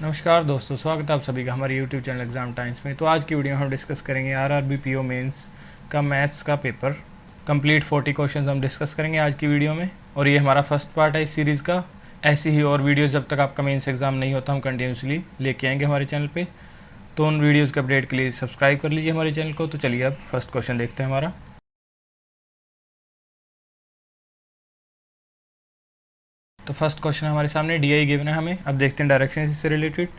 नमस्कार दोस्तों, स्वागत है आप सभी का हमारे YouTube चैनल एग्जाम टाइम्स में। तो आज की वीडियो में हम डिस्कस करेंगे आरआरबी पीओ मेंस का मैथ्स का पेपर कंप्लीट 40 क्वेश्चंस हम डिस्कस करेंगे आज की वीडियो में। और ये हमारा फर्स्ट पार्ट है इस सीरीज़ का। ऐसी ही और वीडियोस जब तक आपका मेंस एग्जाम नहीं होता हम कंटिन्यूसली लेके आएंगे हमारे चैनल पर। तो उन वीडियोज़ के अपडेट के लिए सब्सक्राइब कर लीजिए हमारे चैनल को। तो चलिए अब फर्स्ट क्वेश्चन देखते हैं हमारा। तो फर्स्ट क्वेश्चन हमारे सामने DI गिवन है हमें। अब देखते हैं डायरेक्शन इससे related.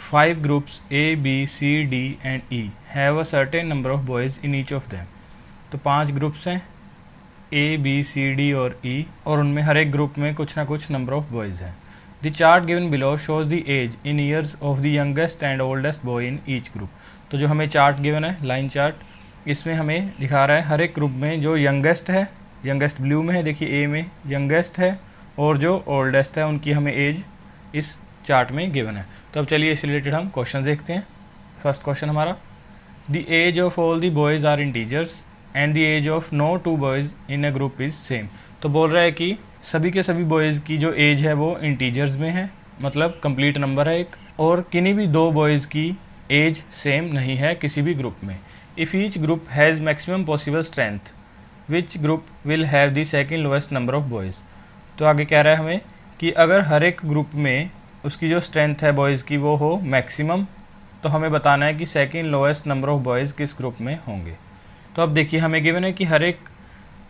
5 groups A, B, C, D and E have a certain number of boys in each of them। तो 5 ग्रुप्स हैं A, B, C, D और E, और उनमें हर एक ग्रुप में कुछ ना कुछ नंबर ऑफ बॉयज़ हैं। The chart given below shows the age in years of the youngest and oldest boy in each group. तो जो हमें चार्ट गिवन है, लाइन चार्ट, इसमें हमें दिखा रहा है हर एक ग्रुप में जो यंगेस्ट है, यंगेस्ट ब्लू में है, देखिए A में यंगेस्ट है, और जो ओल्डेस्ट है उनकी हमें एज इस चार्ट में गिवन है। तो अब चलिए इससे रिलेटेड हम क्वेश्चन देखते हैं। फर्स्ट क्वेश्चन हमारा, the age of all the boys are integers and the age of no two boys in a group is same. तो बोल रहा है कि सभी के सभी बॉयज़ की जो एज है वो इंटीजर्स में है, मतलब कंप्लीट नंबर है एक, और किन्हीं भी दो बॉयज़ की एज सेम नहीं है किसी भी ग्रुप में। If each group has maximum possible strength which group will have the second lowest number of boys. तो आगे कह रहा है हमें कि अगर हर एक ग्रुप में उसकी जो स्ट्रेंथ है बॉयज़ की वो हो मैक्सिमम, तो हमें बताना है कि second lowest number of boys किस ग्रुप में होंगे। तो अब देखिए हमें गिवन है कि हर एक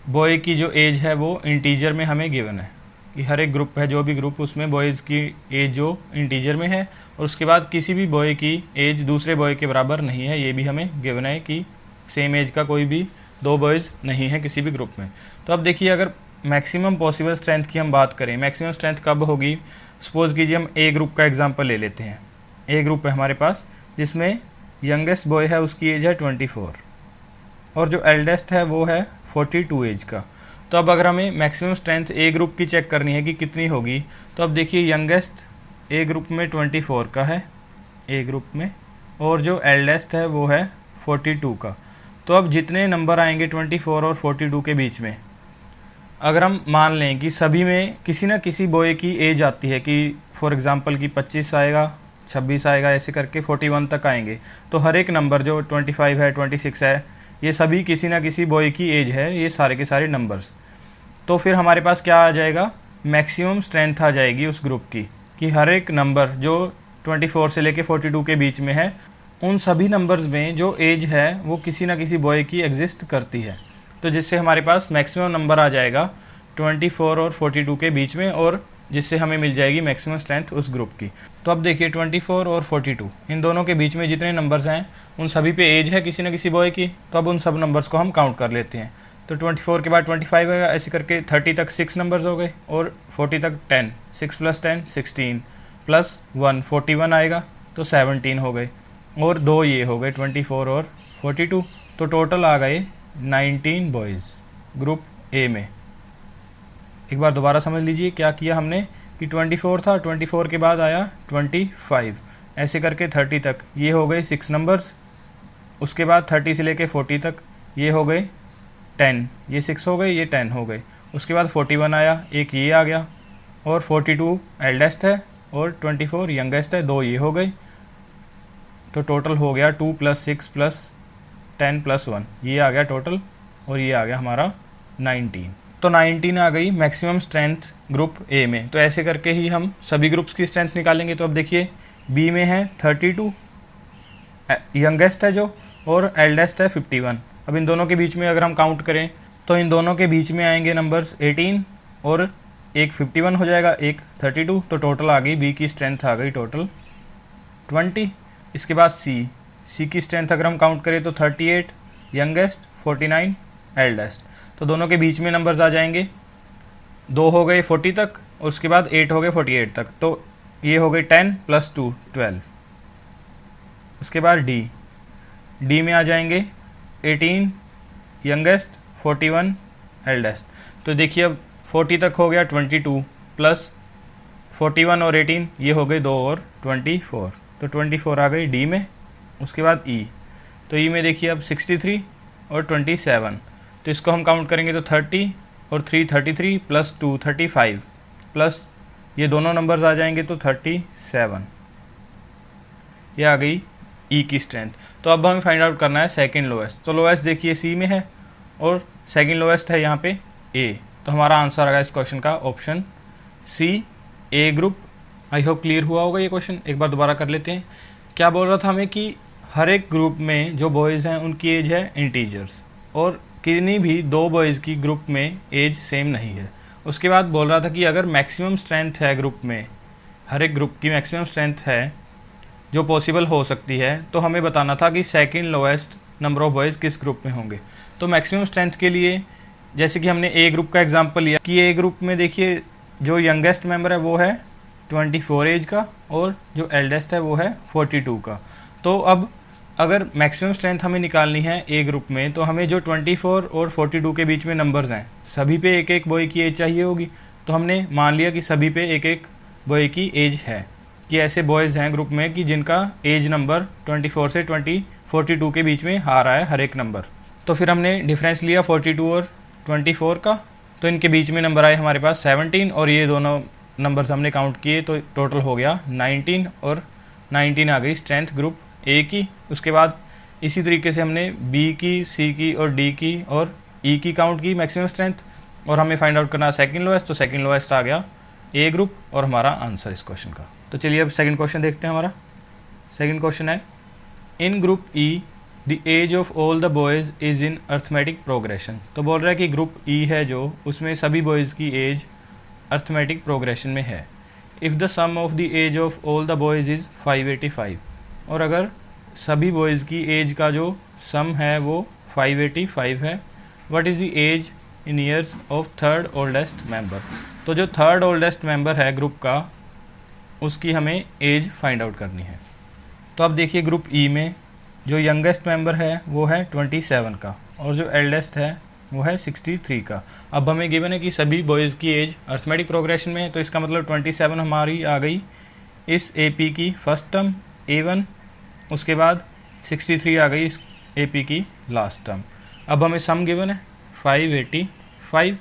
बॉय की जो एज है वो इंटीजर में हमें गिवन है, कि हर एक ग्रुप है, जो भी ग्रुप, उसमें बॉयज़ की एज जो इंटीजर में है, और उसके बाद किसी भी बॉय की एज दूसरे बॉय के बराबर नहीं है, ये भी हमें गिवन है कि सेम एज का कोई भी दो बॉयज़ नहीं है किसी भी ग्रुप में। तो अब देखिए अगर मैक्सिमम पॉसिबल स्ट्रेंथ की हम बात करें, मैक्सिमम स्ट्रेंथ कब होगी? सपोज़ कीजिए हम ए ग्रुप का एग्जांपल ले लेते हैं। ए ग्रुप है हमारे पास जिसमें यंगेस्ट बॉय है उसकी एज है 24, और जो एल्डेस्ट है वो है 42 एज का। तो अब अगर हमें मैक्सिमम स्ट्रेंथ ए ग्रुप की चेक करनी है कि कितनी होगी, तो अब देखिए यंगेस्ट ए ग्रुप में 24 का है ए ग्रुप में, और जो एल्डेस्ट है वो है 42 का। तो अब जितने नंबर आएंगे 24 और 42 के बीच में, अगर हम मान लें कि सभी में किसी ना किसी बॉय की एज आती है, कि फॉर एग्जांपल कि 25 आएगा, 26 आएगा, ऐसे करके 41 तक आएंगे, तो हर एक नंबर जो 25 है, 26 है, ये सभी किसी ना किसी बॉय की एज है, ये सारे के सारे नंबर्स। तो फिर हमारे पास क्या आ जाएगा? मैक्सिमम स्ट्रेंथ आ जाएगी उस ग्रुप की, कि हर एक नंबर जो 24 से लेके 42 के बीच में है, उन सभी नंबर्स में जो एज है वो किसी ना किसी बॉय की एग्जिस्ट करती है। तो जिससे हमारे पास मैक्सिमम नंबर आ जाएगा 24 और 42 के बीच में, और जिससे हमें मिल जाएगी मैक्सिमम स्ट्रेंथ उस ग्रुप की। तो अब देखिए 24 और 42 इन दोनों के बीच में जितने नंबर्स हैं उन सभी पे एज है किसी न किसी बॉय की। तो अब उन सब नंबर्स को हम काउंट कर लेते हैं। तो 24 के बाद 25 आएगा, ऐसे करके 30 तक 6 नंबर्स हो गए, और 40 तक 10, 6 + 10 16 + 1 41 आएगा, तो 17 हो गए, और दो ये हो गए 24 और 42। तो टोटल आ गए 19 बॉयज़ ग्रुप ए में। एक बार दोबारा समझ लीजिए क्या किया हमने, कि 24 था, 24 के बाद आया 25, ऐसे करके 30 तक ये हो गए 6 नंबर्स, उसके बाद 30 से लेके 40 तक ये हो गए 10, ये 6 हो गए, ये 10 हो गए, उसके बाद 41 आया, एक ये आ गया, और 42 एल्डेस्ट है और 24 यंगेस्ट है, दो ये हो गए। तो टोटल हो गया 2 + 6 + 10 + 1, ये आ गया टोटल, और ये आ गया हमारा 19। तो 19 आ गई मैक्सिमम स्ट्रेंथ ग्रुप ए में। तो ऐसे करके ही हम सभी ग्रुप्स की स्ट्रेंथ निकालेंगे। तो अब देखिए बी में है 32, यंगेस्ट है जो, और एल्डेस्ट है 51। अब इन दोनों के बीच में अगर हम काउंट करें तो इन दोनों के बीच में आएंगे नंबर्स 18, और एक 51 हो जाएगा, एक 32। तो टोटल आ गई बी की स्ट्रेंथ आ गई टोटल 20। इसके बाद सी की स्ट्रेंथ अगर हम काउंट करें तो 38 यंगेस्ट, 49 एल्डेस्ट। तो दोनों के बीच में नंबर्स आ जाएंगे, 2 हो गए 40 तक, उसके बाद 8 हो गए 48 तक, तो ये हो गए 10 + 2 12। उसके बाद डी में आ जाएंगे 18 यंगेस्ट, 41 एल्डेस्ट। तो देखिए अब 40 तक हो गया 22 + 41 और 18, ये हो गए 2 और 24, तो 24 आ गई डी में। उसके बाद ई, तो ई में देखिए अब 63 और 27, तो इसको हम काउंट करेंगे तो 30 और 3 33 + 2 35, प्लस ये दोनों नंबर्स आ जाएंगे तो 37। ये आ गई ई की स्ट्रेंथ। तो अब हमें फाइंड आउट करना है सेकंड लोएस्ट। तो लोएस्ट देखिए सी में है और सेकंड लोएस्ट है यहाँ पे ए। तो हमारा आंसर आएगा इस क्वेश्चन का option C, A group. I hope clear हुआ होगा ये क्वेश्चन। एक बार दोबारा कर लेते हैं। क्या बोल रहा था हमें कि हर एक ग्रुप में जो बॉयज़ हैं उनकी एज है इंटीजर्स, और किन्हीं भी दो बॉयज़ की ग्रुप में एज सेम नहीं है। उसके बाद बोल रहा था कि अगर मैक्सिमम स्ट्रेंथ है ग्रुप में, हर एक ग्रुप की मैक्सिमम स्ट्रेंथ है जो पॉसिबल हो सकती है, तो हमें बताना था कि second lowest number of boys किस ग्रुप में होंगे। तो मैक्सिमम स्ट्रेंथ के लिए जैसे कि हमने ए ग्रुप का एग्जांपल लिया कि ए ग्रुप में देखिए जो यंगेस्ट मेंबर है वो है 24 एज का और जो एल्डेस्ट है वो है 42 का। तो अब अगर मैक्सिमम स्ट्रेंथ हमें निकालनी है ए ग्रुप में, तो हमें जो 24 और 42 के बीच में नंबर्स हैं सभी पे एक एक बॉय की एज चाहिए होगी। तो हमने मान लिया कि सभी पे एक एक बॉय की एज है, कि ऐसे बॉयज़ हैं ग्रुप में कि जिनका एज नंबर 24 से 42 के बीच में आ रहा है हर एक नंबर। तो फिर हमने डिफरेंस लिया 42 और 24 का, तो इनके बीच में नंबर आए हमारे पास 17 और ये दोनों नंबर्स हमने काउंट किए तो टोटल हो गया 19 और 19 आ गई स्ट्रेंथ ग्रुप ए की। उसके बाद इसी तरीके से हमने बी की, सी की और डी की और ई की काउंट की मैक्सिमम स्ट्रेंथ, और हमें फाइंड आउट करना सेकंड लोएस्ट। तो सेकंड लोएस्ट आ गया ए ग्रुप और हमारा आंसर इस क्वेश्चन का। तो चलिए अब सेकंड क्वेश्चन देखते हैं। हमारा सेकंड क्वेश्चन है in group E the age of all the boys is in arithmetic progression. तो बोल रहा है कि ग्रुप ई है जो, उसमें सभी बॉयज़ की एज अर्थमेटिक प्रोग्रेशन में है। If the sum of the age of all the boys is 585, और अगर सभी बॉयज़ की एज का जो सम है वो 585 है, what is the age in years of third oldest member. तो जो थर्ड ओल्डेस्ट मेंबर है ग्रुप का उसकी हमें एज फाइंड आउट करनी है। तो अब देखिए ग्रुप ई में जो यंगेस्ट मेंबर है वो है 27 का और जो एल्डेस्ट है वो है 63 का। अब हमें गिवन है कि सभी बॉयज़ की एज अर्थमेटिक प्रोग्रेशन में है, तो इसका मतलब 27 हमारी आ गई इस AP की फर्स्ट टर्म A1, उसके बाद 63 आ गई इस AP की लास्ट टर्म। अब हमें सम गिवन है 585।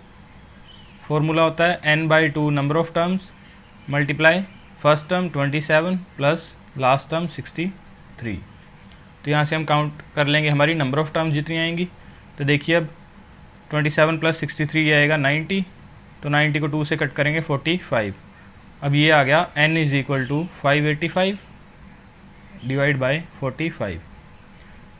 फॉर्मूला होता है n/2 number of terms multiply first term 27 plus last term 63। तो यहाँ से हम काउंट कर लेंगे हमारी नंबर ऑफ टर्म्स जितनी आएंगी। तो देखिए अब 27 प्लस 63 ये आएगा 90, तो 90 को 2 से कट करेंगे 45। अब ये आ गया n is equal to 585 divide by 45।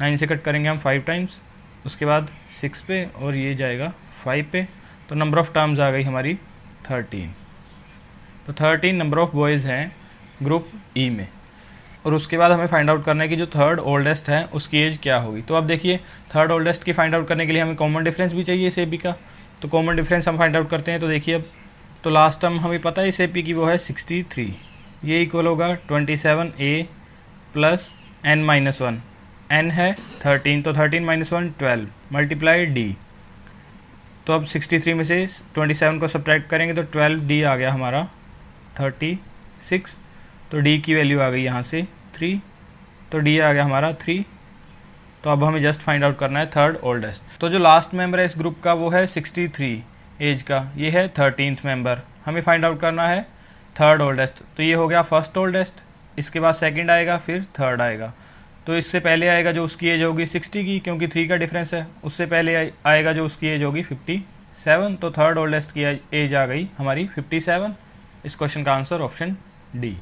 9 से कट करेंगे हम 5 टाइम्स, उसके बाद 6 पे और ये जाएगा 5 पे। तो नंबर ऑफ़ टर्म्स आ गई हमारी 13। तो 13 नंबर ऑफ़ बॉयज़ हैं ग्रुप ई में। और उसके बाद हमें फाइंड आउट करना है कि जो थर्ड ओल्डेस्ट है उसकी एज क्या होगी। तो अब देखिए थर्ड ओल्डेस्ट की फाइंड आउट करने के लिए हमें कॉमन डिफरेंस भी चाहिए इस AP का। तो कॉमन डिफरेंस हम फाइंड आउट करते हैं। तो देखिए अब तो लास्ट टर्म हमें पता है इस AP की वो है 63, ये इक्वल होगा 27A प्लस n-1, n है 13, तो 13 - 1 12 मल्टीप्लाई D। तो अब 63 में से 27 को सब्ट्रैक्ट करेंगे तो 12D आ गया हमारा 36। तो D की वैल्यू आ गई यहाँ से 3, तो D आ गया हमारा 3। तो अब हमें जस्ट फाइंड आउट करना है थर्ड ओल्डेस्ट। तो जो लास्ट मेंबर है इस ग्रुप का वो है 63 एज का, ये है 13th मेंबर। हमें फाइंड आउट करना है थर्ड ओल्डेस्ट। तो ये हो गया फर्स्ट ओल्डेस्ट, इसके बाद सेकंड आएगा, फिर थर्ड आएगा। तो इससे पहले आएगा जो उसकी एज होगी 60 की, क्योंकि 3 का डिफरेंस है। उससे पहले आएगा जो उसकी एज होगी 57। तो थर्ड ओल्डेस्ट की एज आ गई हमारी 57। इस क्वेश्चन का आंसर ऑप्शन डी।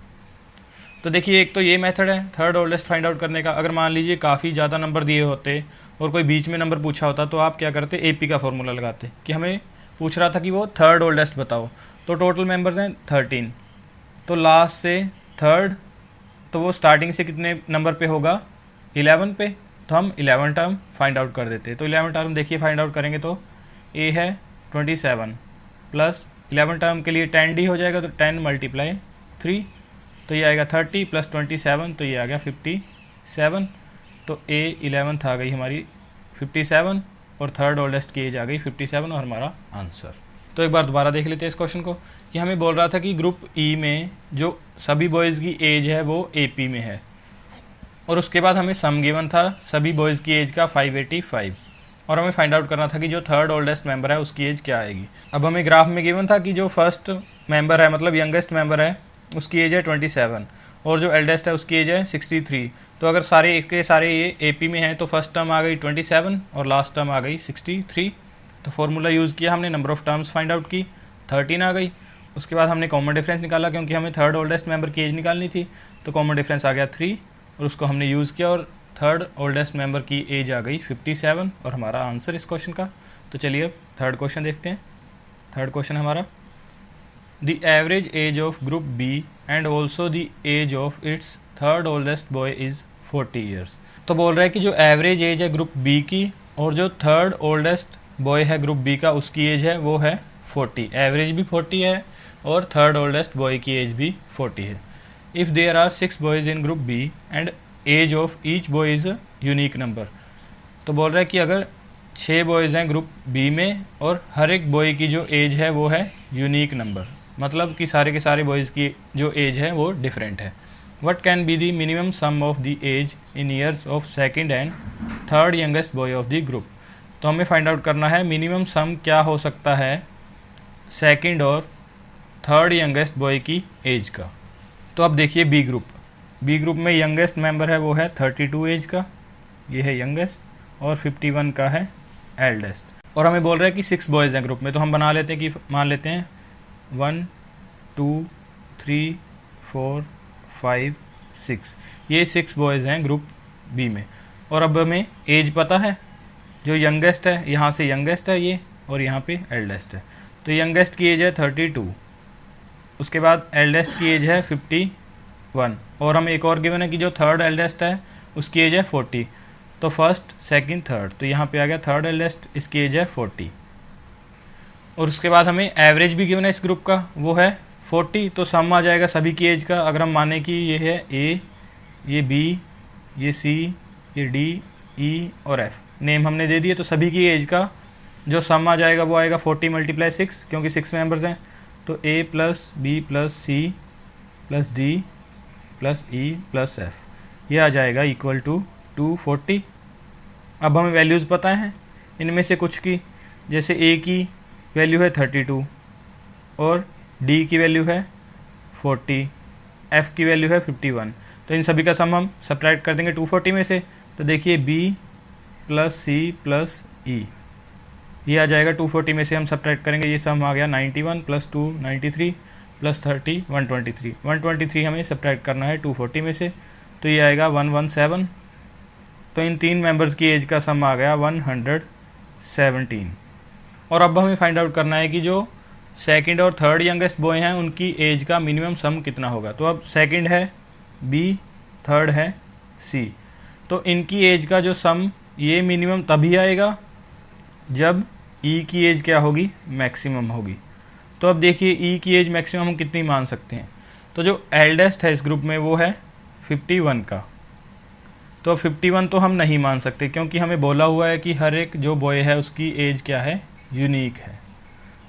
तो देखिए एक तो ये मेथड है थर्ड ओल्डेस्ट फाइंड आउट करने का। अगर मान लीजिए काफ़ी ज़्यादा नंबर दिए होते और कोई बीच में नंबर पूछा होता तो आप क्या करते, AP का फॉर्मूला लगाते कि हमें पूछ रहा था कि वो थर्ड ओल्डेस्ट बताओ। तो टोटल मेंबर्स हैं 13, तो लास्ट से थर्ड, तो वो स्टार्टिंग से कितने नंबर पे होगा 11 पे, तो हम 11 टर्म फाइंड आउट कर देते। तो 11 टर्म देखिए फाइंड आउट करेंगे तो A है 27 प्लस 11 टर्म के लिए 10D हो जाएगा, तो 10 × 3, तो ये आएगा 30 प्लस 27, तो ये आ गया 57। तो A11 आ गई हमारी 57 और थर्ड ओल्डेस्ट की एज आ गई 57 और हमारा आंसर। तो एक बार दोबारा देख लेते हैं इस क्वेश्चन को कि हमें बोल रहा था कि ग्रुप ई में जो सभी बॉयज़ की एज है वो AP में है, और उसके बाद हमें सम गिवन था सभी बॉयज़ की एज का 585, और हमें फाइंड आउट करना था कि जो थर्ड ओल्डेस्ट मेंबर है उसकी एज क्या आएगी। अब हमें ग्राफ में गिवन था कि जो फर्स्ट मेंबर है मतलब यंगेस्ट मेंबर है उसकी एज है 27, और जो एल्डेस्ट है उसकी एज है 63। तो अगर सारे एक के सारे ये AP में हैं तो फर्स्ट टर्म आ गई 27 और लास्ट टर्म आ गई 63। तो फॉर्मूला यूज़ किया हमने, number of terms find out की, 13 आ गई। उसके बाद हमने कॉमन डिफरेंस निकाला क्योंकि हमें थर्ड ओल्डेस्ट मेंबर की एज निकालनी थी, तो कॉमन डिफरेंस आ गया 3 और उसको हमने यूज़ किया और थर्ड ओल्डेस्ट मेंबर की एज आ गई 57 और हमारा आंसर इस क्वेश्चन का। तो चलिए अब थर्ड क्वेश्चन देखते हैं। थर्ड क्वेश्चन हमारा, the average age of group B and also the age of its third oldest boy is 40 years. तो बोल रहा है कि जो एवरेज एज है ग्रुप बी की और जो थर्ड ओल्डेस्ट बॉय है ग्रुप बी का उसकी एज है वो है 40। एवरेज भी 40 है और थर्ड ओल्डेस्ट बॉय की एज भी 40 है। If there are 6 boys in group B and age of each boy is unique number. तो बोल रहा है कि अगर 6 बॉयज़ हैं ग्रुप बी में और हर एक बॉय की जो एज है वो है यूनिक नंबर, मतलब कि सारे के सारे बॉयज़ की जो एज है वो डिफरेंट है। What can be the minimum sum of the age in years of second and third youngest boy of the group. तो हमें फाइंड आउट करना है मिनिमम सम क्या हो सकता है सेकंड और थर्ड यंगेस्ट बॉय की एज का। तो अब देखिए बी ग्रुप में यंगेस्ट मेंबर है वो है 32 एज का, ये है यंगेस्ट, और 51 का है एल्डेस्ट। और हमें बोल रहा है कि 6 बॉयज़ हैं ग्रुप में, तो हम बना लेते हैं कि मान लेते हैं 1 2 3 4 5 6, ये 6 बॉयज़ हैं ग्रुप बी में। और अब हमें एज पता है, जो यंगेस्ट है यहाँ से यंगेस्ट है ये और यहाँ पे एल्डेस्ट है, तो यंगेस्ट की एज है 32, उसके बाद एल्डेस्ट की एज है 51 और हमें एक और गिवन है कि जो थर्ड एल्डेस्ट है उसकी एज है 40। तो फर्स्ट सेकंड थर्ड, तो यहाँ पे आ गया थर्ड एल्डेस्ट, इसकी एज है 40। और उसके बाद हमें एवरेज भी गिवन है इस ग्रुप का, वो है 40। तो सम आ जाएगा सभी की एज का। अगर हम माने कि ये है A, ये B, ये C, ये D, E और F, नेम हमने दे दिए, तो सभी की एज का जो सम आ जाएगा वो आएगा 40 × 6 क्योंकि 6 मेंबर्स हैं। तो A + B + C + D + E + F, ये आ जाएगा इक्वल टू 240। अब हमें वैल्यूज़ पता हैं इनमें से कुछ की, जैसे A की वैल्यू है 32 और D की वैल्यू है 40, F की वैल्यू है 51। तो इन सभी का सम हम सब्ट्रैक्ट कर देंगे 240 में से। तो देखिए B + C + E, ये आ जाएगा 240 में से हम सब्ट्रैक्ट करेंगे, ये सम आ गया 91 + 2 93 + 30 123। 123 हमें सब्ट्रैक्ट करना है 240 में से, तो ये आएगा 117। तो इन तीन मेंबर्स की एज का सम आ गया 117। और अब हमें फाइंड आउट करना है कि जो सेकंड और थर्ड यंगेस्ट बॉय हैं उनकी एज का मिनिमम सम कितना होगा। तो अब सेकंड है B, थर्ड है C, तो इनकी एज का जो सम ये मिनिमम तभी आएगा जब E की एज क्या होगी, मैक्सिमम होगी। तो अब देखिए E की एज मैक्सिमम हम कितनी मान सकते हैं। तो जो एल्डेस्ट है इस ग्रुप में वो है 51 का, तो 51 तो हम नहीं मान सकते क्योंकि हमें बोला हुआ है कि हर एक जो बॉय है उसकी एज क्या है, यूनिक है।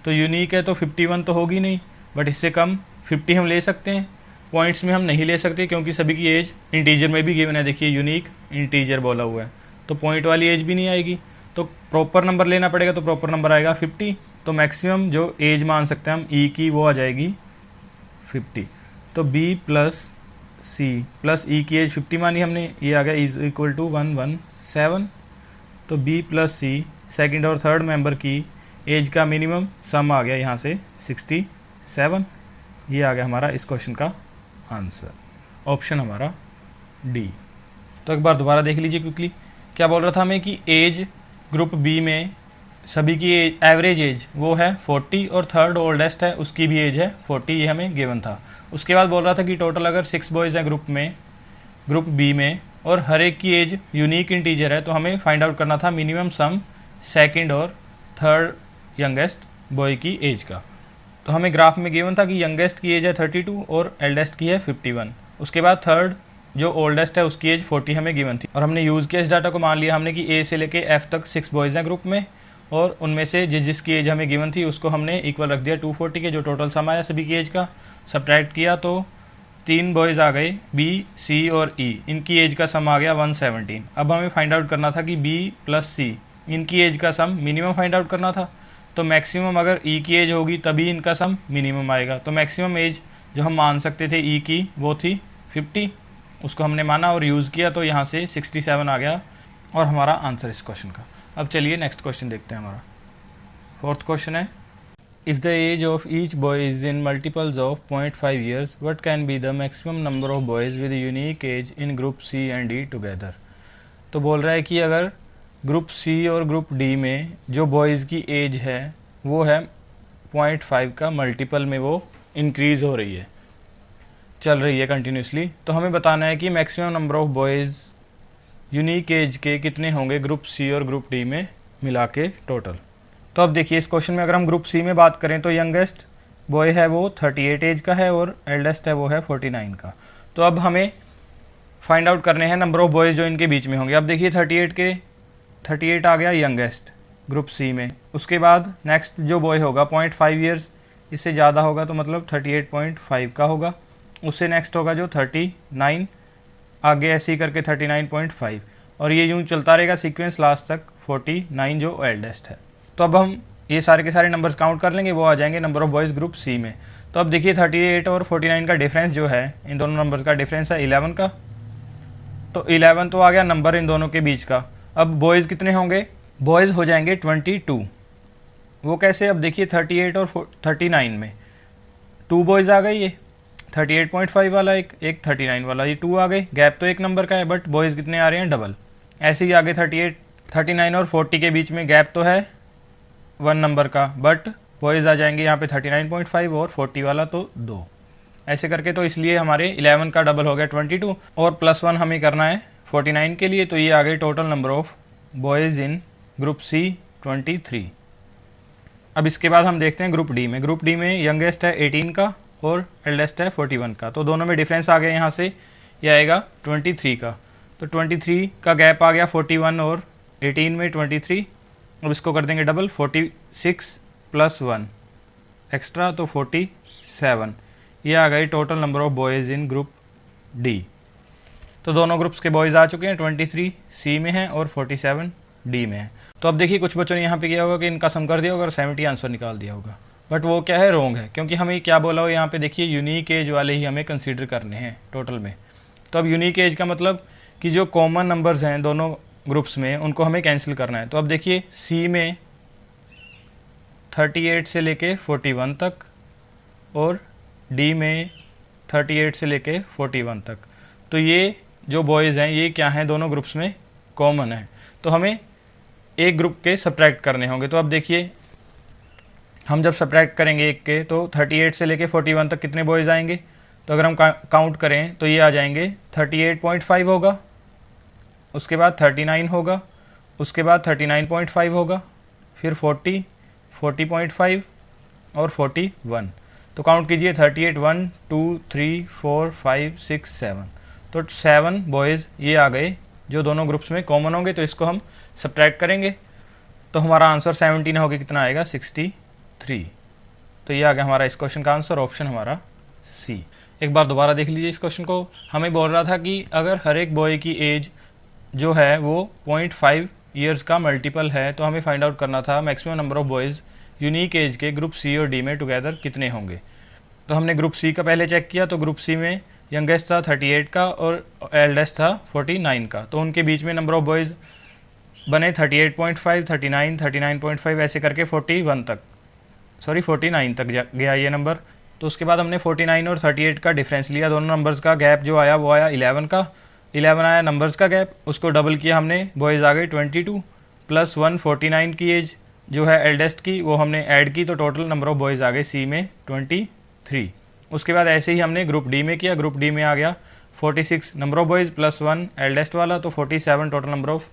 तो यूनिक है तो 51 तो होगी नहीं, बट इससे कम 50 हम ले सकते हैं। पॉइंट्स में हम नहीं ले सकते क्योंकि सभी की एज इंटीजर में भी गिवन है, देखिए यूनिक इंटीजर बोला हुआ है, तो पॉइंट वाली एज भी नहीं आएगी। तो प्रॉपर नंबर लेना पड़ेगा, तो प्रॉपर नंबर आएगा 50। तो मैक्सिमम जो एज मान सकते हैं हम E की वो आ जाएगी 50। तो B + C + E की एज 50 मानी हमने, ये आ गया इज इक्वल टू 117। तो B + C सेकंड और थर्ड मेंबर की एज का मिनिमम सम आ गया यहाँ से 67। ये आ गया हमारा इस क्वेश्चन का आंसर, ऑप्शन हमारा D। तो एक बार दोबारा देख लीजिए क्विकली, क्या बोल रहा था हमें कि एज ग्रुप बी में सभी की एवरेज एज वो है 40 और थर्ड ओल्डेस्ट है उसकी भी एज है 40, ये हमें गिवन था। उसके बाद बोल रहा था कि टोटल अगर 6 बॉयज़ हैं ग्रुप बी में और हर एक की एज यूनिक इंटीजर है, तो हमें फाइंड आउट करना था मिनिमम सम सेकंड और थर्ड यंगेस्ट बॉय की एज का। तो हमें ग्राफ में गिवन था कि यंगेस्ट की एज है 32 और एल्डेस्ट की है 51। उसके बाद थर्ड जो ओल्डेस्ट है उसकी एज 40 हमें गिवन थी, और हमने यूज़ किया इस डाटा को। मान लिया हमने कि A से लेके F तक 6 बॉयज़ हैं ग्रुप में, और उनमें से जिसकी एज हमें गिवन थी उसको हमने इक्वल रख दिया 240 के, जो टोटल सम आया सभी की एज का। सब्ट्रैक्ट किया तो 3 बॉयज़ आ गए B, C और E, इनकी एज का सम आ गया 117। अब हमें फाइंड आउट करना था कि B + C इनकी एज का सम मिनिमम फाइंड आउट करना था। तो मैक्सिमम अगर E की एज होगी तभी इनका सम मिनिमम आएगा। तो मैक्सिमम एज जो हम मान सकते थे E की वो थी 50, उसको हमने माना और यूज़ किया तो यहाँ से 67 आ गया और हमारा आंसर इस क्वेश्चन का। अब चलिए नेक्स्ट क्वेश्चन देखते हैं। हमारा फोर्थ क्वेश्चन है, if the age of each boy is in multiples of 0.5 years what can be the maximum number of boys with unique age in group C and D together. तो बोल रहा है कि अगर ग्रुप सी और group D में जो boys की एज है वो है 0.5 का मल्टीपल में वो इंक्रीज़ हो रही है, चल रही है कंटिन्यूसली, तो हमें बताना है कि maximum number of boys unique age के कितने होंगे ग्रुप सी और ग्रुप डी में मिला के टोटल। तो अब देखिए इस क्वेश्चन में अगर हम ग्रुप सी में बात करें तो यंगेस्ट बॉय है वो 38 एज का है और एल्डेस्ट है वो है 49 का। तो अब हमें फाइंड आउट करने हैं नंबर ऑफ बॉयज़ जो इनके बीच में होंगे। अब देखिए 38 आ गया यंगेस्ट ग्रुप सी में, उसके बाद नेक्स्ट जो बॉय होगा 0.5 ईयर्स इससे ज़्यादा होगा तो मतलब 38.5 का होगा, उससे नेक्स्ट होगा जो 39, आगे ऐसे ही करके 39.5 और ये यूँ चलता रहेगा सीक्वेंस लास्ट तक 49 जो एल्डेस्ट है। तो अब हम ये सारे के सारे नंबर्स काउंट कर लेंगे, वो आ जाएंगे number of boys group C में। तो अब देखिए 38 और 49 का डिफरेंस जो है, इन दोनों नंबर्स का डिफरेंस है 11 का, तो 11 तो आ गया नंबर इन दोनों के बीच का। अब बॉयज़ कितने होंगे, बॉयज़ हो जाएंगे 22। वो कैसे, अब देखिए 38 और 39 में 2 बॉयज़ आ गए, ये 38.5 वाला एक 39 वाला, ये 2 आ गए, गैप तो एक नंबर का है बट बॉयज़ कितने आ रहे हैं डबल। ऐसे ही आगे 38, 39 और 40 के बीच में गैप तो है 1 नंबर का बट बॉयज़ आ जाएंगे यहाँ पे 39.5 और 40 वाला तो 2, ऐसे करके। तो इसलिए हमारे 11 का डबल हो गया 22 और +1 हमें करना है 49 के लिए, तो ये आ गए total number of boys in group C 23। अब इसके बाद हम देखते हैं ग्रुप डी में। ग्रुप डी में यंगेस्ट है 18 का और एल्डेस्ट है 41 का, तो दोनों में डिफरेंस आ गया यहाँ से, ये आएगा 23 का। तो 23 का गैप आ गया 41 और 18 में 23। अब इसको कर देंगे डबल, 46 + 1 एक्स्ट्रा तो 47, ये आ गई total number of boys in group D. तो दोनों ग्रुप्स के बॉयज़ आ चुके हैं, 23 सी में है और 47 डी में है। तो अब देखिए कुछ बच्चों ने यहाँ पे किया होगा कि इनका सम कर दिया होगा और 70 आंसर निकाल दिया होगा, बट वो क्या है, रॉन्ग है, क्योंकि हमें क्या बोला हो यहाँ पे देखिए यूनिक एज वाले ही हमें कंसीडर करने हैं टोटल में। तो अब यूनिक एज का मतलब कि जो कॉमन नंबर्स हैं दोनों ग्रुप्स में उनको हमें कैंसिल करना है। तो अब देखिए सी में 38 से लेके 41 तक और डी में 38 से लेके 41 तक, तो ये जो बॉयज़ हैं ये क्या हैं, दोनों ग्रुप्स में कॉमन है, तो हमें एक ग्रुप के सब्ट्रैक्ट करने होंगे। तो अब देखिए हम जब सब्ट्रैक्ट करेंगे एक के तो 38 से लेके 41 तक कितने बॉयज़ आएंगे, तो अगर हम काउंट करें तो ये आ जाएंगे 38.5 होगा, उसके बाद 39 होगा, उसके बाद 39.5 होगा, फिर 40, 40.5 और 41। तो काउंट कीजिए 38, 1 2 3 4 5 6 7, तो 7 बॉयज़ ये आ गए जो दोनों ग्रुप्स में कॉमन होंगे। तो इसको हम सब्ट्रैक्ट करेंगे तो हमारा आंसर 17 होगा, कितना आएगा 63। तो ये आ गया हमारा इस क्वेश्चन का आंसर, ऑप्शन हमारा सी। एक बार दोबारा देख लीजिए इस क्वेश्चन को। हमें बोल रहा था कि अगर हर एक बॉय की एज जो है वो 0.5 ईयर्स का मल्टीपल है, तो हमें फाइंड आउट करना था maximum number of boys unique age के ग्रुप सी और डी में टुगेदर कितने होंगे। तो हमने ग्रुप सी का पहले चेक किया, तो ग्रुप सी में यंगेस्ट था 38 का और एल्डेस्ट था 49 का, तो उनके बीच में नंबर ऑफ बॉयज़ बने 38.5, 39, 39.5 ऐसे करके 41 तक, सॉरी 49 तक गया ये नंबर। तो उसके बाद हमने 49 और 38 का डिफरेंस लिया, दोनों नंबर्स का गैप जो आया वो आया 11 का, 11 आया नंबर्स का गैप, उसको डबल किया हमने, बॉयज़ आ गए 22 + 1 49 की एज जो है एल्डेस्ट की वो हमने ऐड की, तो टोटल नंबर ऑफ बॉयज़ आ गए सी में 23। उसके बाद ऐसे ही हमने ग्रुप डी में किया, ग्रुप डी में आ गया 46 नंबर ऑफ बॉयज़ + 1 एल्डेस्ट वाला, तो 47 टोटल नंबर ऑफ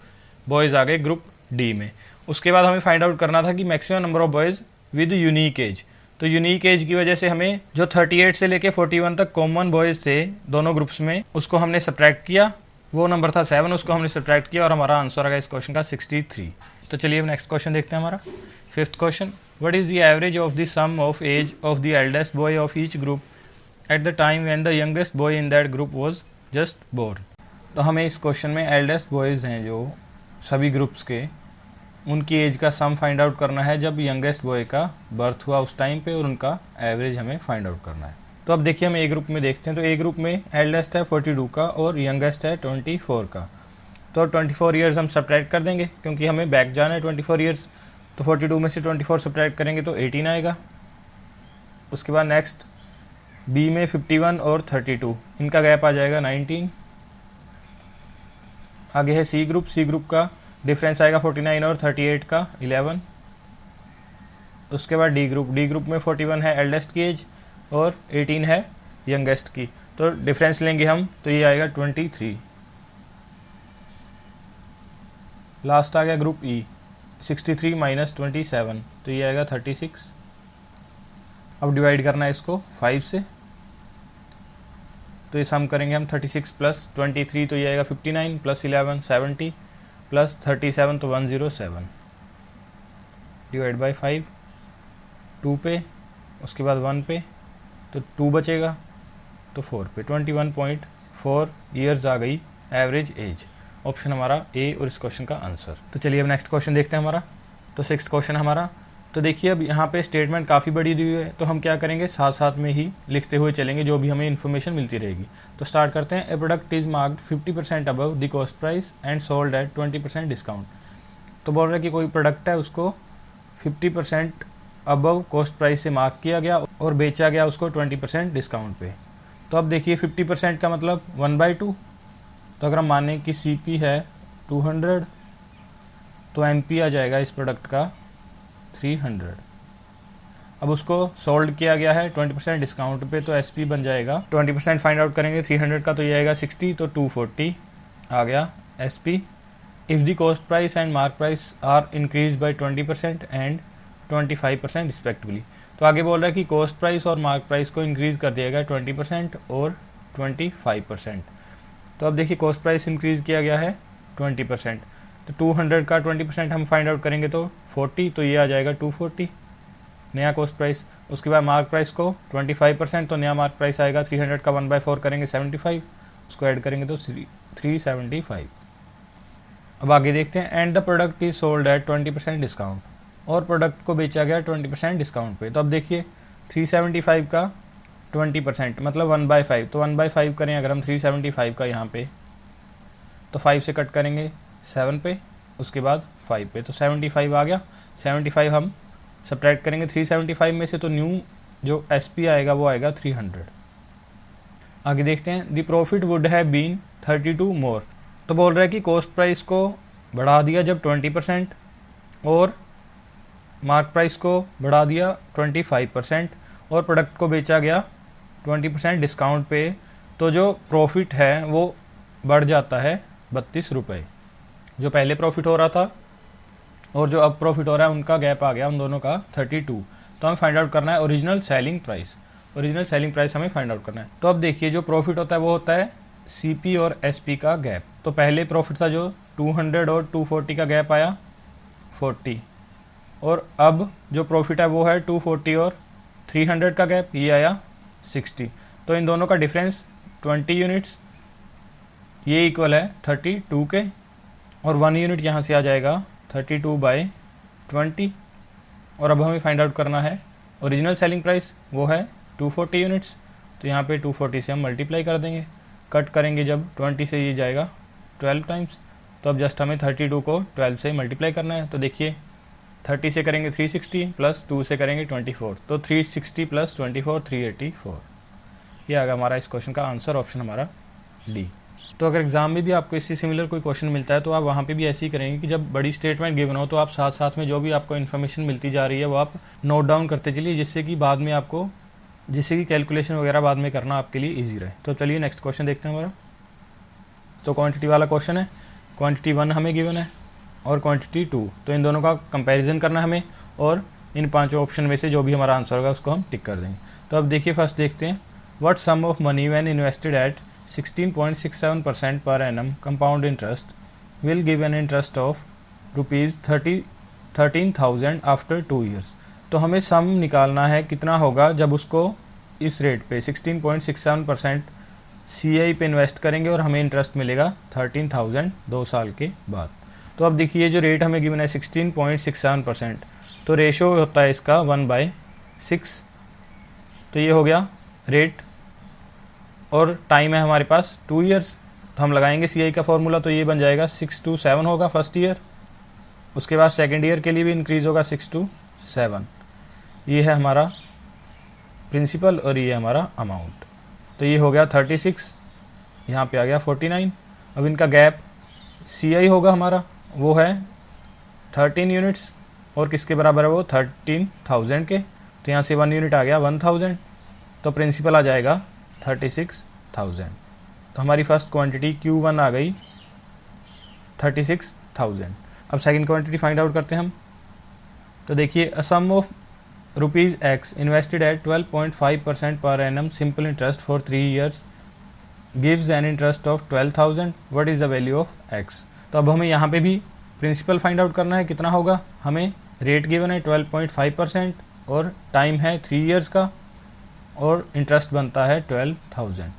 बॉयज़ आ गए ग्रुप डी में। उसके बाद हमें फाइंड आउट करना था कि maximum number of boys with unique age. तो यूनिक एज की वजह से हमें जो 38 से लेके 41 तक कॉमन बॉयज़ थे दोनों ग्रुप्स में, उसको हमने सब्ट्रैक्ट किया, वो नंबर था 7, उसको हमने सब्ट्रैक्ट किया और हमारा आंसर आ गया इस क्वेश्चन का 63। तो चलिए अब नेक्स्ट क्वेश्चन देखते हैं हमारा 5th question. What is the average of the sum of age of the eldest boy of each group at the time when the youngest boy in that group was just born. तो हमें इस question में eldest boys हैं जो सभी groups के, उनकी as का सम फाइंड आउट करना है जब यंगेस्ट बॉय का बर्थ हुआ उस टाइम पे, और उनका एवरेज हमें फाइंड आउट करना है। तो अब देखिए हम ए ग्रुप में देखते हैं। तो ए ग्रुप में एल्डेस्ट है 42 का और यंगेस्ट है 24 का। तो 24 ईयर्स हम सब्ट्रैक्ट कर देंगे क्योंकि हमें बैक जाना है 24 ईयर्स। तो 42 में से 24 सब्ट्रैक्ट करेंगे तो 18 आएगा। उसके बाद नेक्स्ट बी में 51 और 32, इनका गैप आ जाएगा 19। आगे है सी ग्रुप का डिफरेंस आएगा 49 और 38 का 11। उसके बाद डी ग्रुप में 41 है एल्डेस्ट की एज और 18 है यंगेस्ट की। तो डिफरेंस लेंगे हम तो ये आएगा 23। लास्ट आ गया ग्रुप ई, 63 माइनस 27, तो ये आएगा 36। अब डिवाइड करना है इसको 5 से, तो ये सम करेंगे हम 36 प्लस 23, तो ये आएगा 59 प्लस 11 70 प्लस 37 तो 107 डिवाइड बाई 5, 2 पे, उसके बाद 1 पे, तो 2 बचेगा, तो 4 पे 21.4 ईयर्स आ गई एवरेज एज। ऑप्शन हमारा ए और इस क्वेश्चन का आंसर। तो चलिए अब नेक्स्ट क्वेश्चन देखते हैं हमारा। तो 6th क्वेश्चन हमारा। तो देखिए अब यहाँ पे स्टेटमेंट काफ़ी बड़ी दी हुई है, तो हम क्या करेंगे साथ साथ में ही लिखते हुए चलेंगे जो भी हमें इन्फॉर्मेशन मिलती रहेगी। तो स्टार्ट करते हैं। A product is marked 50% above the cost price and sold at 20% discount. तो बोल रहा है कि कोई प्रोडक्ट है उसको 50% अबव कॉस्ट प्राइस से मार्क किया गया और बेचा गया उसको 20% डिस्काउंट पे। तो अब देखिए 50% का मतलब 1/2। तो अगर हम माने कि CP है 200 तो MP आ जाएगा इस प्रोडक्ट का 300। अब उसको सोल्ड किया गया है 20% डिस्काउंट पे, तो SP बन जाएगा 20% फाइंड आउट करेंगे 300 का, तो ये आएगा 60, तो 240 आ गया SP। If the cost price and mark price are increase by 20% and 25% respectively. तो आगे बोल रहा है कि कॉस्ट प्राइस और मार्क प्राइस को इंक्रीज कर दिया गया 20% और 25%। तो अब देखिए कॉस्ट प्राइस इंक्रीज किया गया है 20%, तो 200 का 20% हम फाइंड आउट करेंगे तो 40, तो ये आ जाएगा 240 नया कॉस्ट प्राइस। उसके बाद मार्क प्राइस को 25%, तो नया मार्क प्राइस आएगा 300 का 1/4 करेंगे 75, उसको ऐड करेंगे तो 375। अब आगे देखते हैं। And the product is sold at 20% discount, और प्रोडक्ट को बेचा गया 20% डिस्काउंट पे। तो अब देखिए 375 का 20% मतलब 1/5, तो 1/5 करें अगर हम 375 का यहाँ पे, तो 5 से कट करेंगे 7 पे, उसके बाद 5 पे, तो 75 आ गया। 75 हम सब्ट्रैक्ट करेंगे 375 में से, तो न्यू जो SP आएगा वो आएगा 300। आगे देखते हैं। The profit would have been 32 more. तो बोल रहा है कि कॉस्ट प्राइस को बढ़ा दिया जब 20% और मार्क प्राइस को बढ़ा दिया 25% और प्रोडक्ट को बेचा गया 20% डिस्काउंट पे, तो जो प्रॉफिट है वो बढ़ जाता है 32 रुपये। जो पहले प्रॉफिट हो रहा था और जो अब प्रॉफिट हो रहा है उनका गैप आ गया उन दोनों का 32। तो हमें फाइंड आउट करना है original selling price. Original selling price हमें फाइंड आउट करना है। तो अब देखिए जो प्रॉफिट होता है वो होता है CP और SP का गैप। तो पहले प्रॉफिट था जो 200 और 240 का गैप आया 40, और अब जो प्रॉफिट है वो है 240 और 300 का गैप, ये आया 60। तो इन दोनों का डिफरेंस 20 यूनिट्स, ये इक्वल है 32 के, और 1 यूनिट यहाँ से आ जाएगा 32/20। और अब हमें फाइंड आउट करना है ओरिजिनल सेलिंग प्राइस, वो है 240 यूनिट्स। तो यहाँ पे 240 से हम मल्टीप्लाई कर देंगे, कट करेंगे जब 20 से ये जाएगा 12 टाइम्स। तो अब जस्ट हमें 32 को 12 से मल्टीप्लाई करना है। तो देखिए 30 से करेंगे 360 प्लस 2 से करेंगे 24, तो 360 प्लस 24 384। ये आ गया हमारा इस क्वेश्चन का आंसर, ऑप्शन हमारा D। तो अगर एग्जाम में भी आपको इससे सिमिलर कोई क्वेश्चन मिलता है तो आप वहाँ पे भी ऐसे ही करेंगे कि जब बड़ी स्टेटमेंट गिवन हो तो आप साथ साथ में जो भी आपको इन्फॉर्मेशन मिलती जा रही है वो आप नोट डाउन करते चलिए, जिससे कि बाद में आपको कैलकुलेशन वगैरह बाद में करना आपके लिए ईजी रहे। तो चलिए नेक्स्ट क्वेश्चन देखते हैं हमारा। तो क्वान्टिटी वाला क्वेश्चन है। क्वान्टिटी 1 हमें गिवन है और क्वांटिटी 2, तो इन दोनों का कंपैरिजन करना है हमें, और इन पांचों ऑप्शन में से जो भी हमारा आंसर होगा उसको हम टिक कर देंगे। तो अब देखिए फर्स्ट देखते हैं। What sum of money when invested at 16.67% per annum compound interest will give an interest of ₹13,000 after 2 years. तो हमें सम निकालना है कितना होगा जब उसको इस रेट पे 16.67% CI पे इन्वेस्ट करेंगे और हमें इंटरेस्ट मिलेगा 13,000 2 साल के बाद। तो अब देखिए जो रेट हमें गिवन है 16.67%, तो रेशो होता है इसका 1/6। तो ये हो गया रेट और टाइम है हमारे पास 2 ईयर्स, तो हम लगाएंगे CI का फॉर्मूला, तो ये बन जाएगा 6 to 7 होगा फर्स्ट ईयर। उसके बाद सेकेंड ईयर के लिए भी इंक्रीज़ होगा 6 to 7। ये है हमारा प्रिंसिपल और ये हमारा अमाउंट। तो ये हो गया 36, यहाँ पे आ गया 49। अब इनका गैप CI होगा हमारा, वो है 13 यूनिट्स और किसके बराबर है वो 13,000 के, तो यहाँ से 1 यूनिट आ गया 1000, तो प्रिंसिपल आ जाएगा 36,000। तो हमारी फर्स्ट क्वांटिटी Q1 आ गई 36,000। अब सेकंड क्वांटिटी फाइंड आउट करते हैं हम। तो देखिए, a sum of ₹X invested at 12.5% per annum simple interest for 3 years gives an interest of 12,000, what is the value of X। तो अब हमें यहाँ पे भी प्रिंसिपल फाइंड आउट करना है, कितना होगा। हमें रेट गिवन है 12.5% और टाइम है 3 ईयर्स का और इंटरेस्ट बनता है 12,000।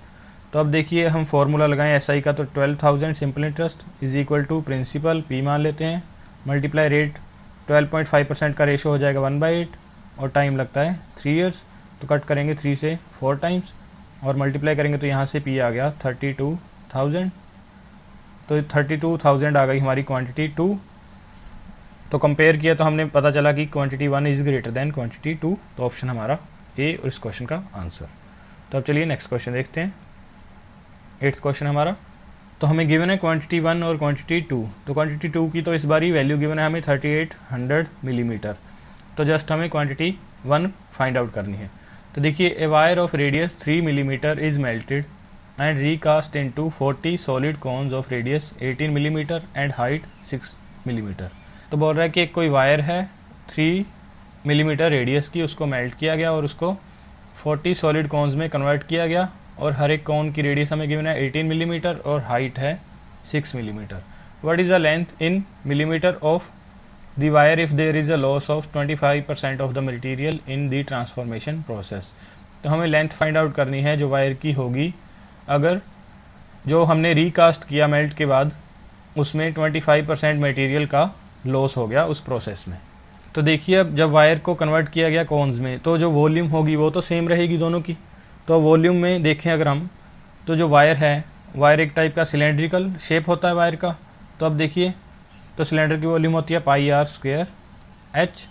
तो अब देखिए, हम फॉर्मूला लगाएं SI का, तो 12,000 simple interest is equal to principal P मान लेते हैं, मल्टीप्लाई रेट 12.5% का रेशो हो जाएगा 1/8 और टाइम लगता है 3 ईयर्स, तो कट करेंगे 3 से 4 टाइम्स और मल्टीप्लाई करेंगे तो यहाँ से P आ गया 32,000। तो 32,000 आ गई हमारी क्वांटिटी 2। तो कंपेयर किया तो हमने पता चला कि quantity 1 is greater than quantity 2, तो ऑप्शन हमारा ए और इस क्वेश्चन का आंसर। तो अब चलिए नेक्स्ट क्वेश्चन देखते हैं। 8th क्वेश्चन हमारा, तो हमें गिवन है क्वांटिटी 1 और क्वांटिटी 2। तो क्वांटिटी 2 की तो इस बार ही वैल्यू गिवन है हमें 3800 मिलीमीटर, तो जस्ट हमें क्वांटिटी 1 फाइंड आउट करनी है। तो देखिए, a wire of radius 3 millimetre is melted and recast into 40 solid cones of radius 18 millimetre and height 6 millimetre. तो बोल रहा है कि एक कोई वायर है 3 मिलीमीटर रेडियस की, उसको मेल्ट किया गया और उसको 40 सॉलिड कोन्स में कन्वर्ट किया गया और हर एक कोन की रेडियस हमें गिवन है 18 मिलीमीटर और हाइट है 6 millimetre. What is the length in millimetre of the wire if there is a loss of 25% of the material in the transformation process. तो हमें लेंथ फाइंड आउट करनी है जो वायर की होगी अगर जो हमने रीकास्ट किया मेल्ट के बाद उसमें 25% मटेरियल का लॉस हो गया उस प्रोसेस में। तो देखिए, अब जब वायर को कन्वर्ट किया गया कॉन्स में, तो जो वॉल्यूम होगी वो तो सेम रहेगी दोनों की। तो वॉल्यूम में देखें अगर हम, तो जो वायर है, वायर एक टाइप का सिलेंड्रिकल शेप होता है वायर का। तो अब देखिए, तो सिलेंडर की वॉल्यूम होती है πr² h।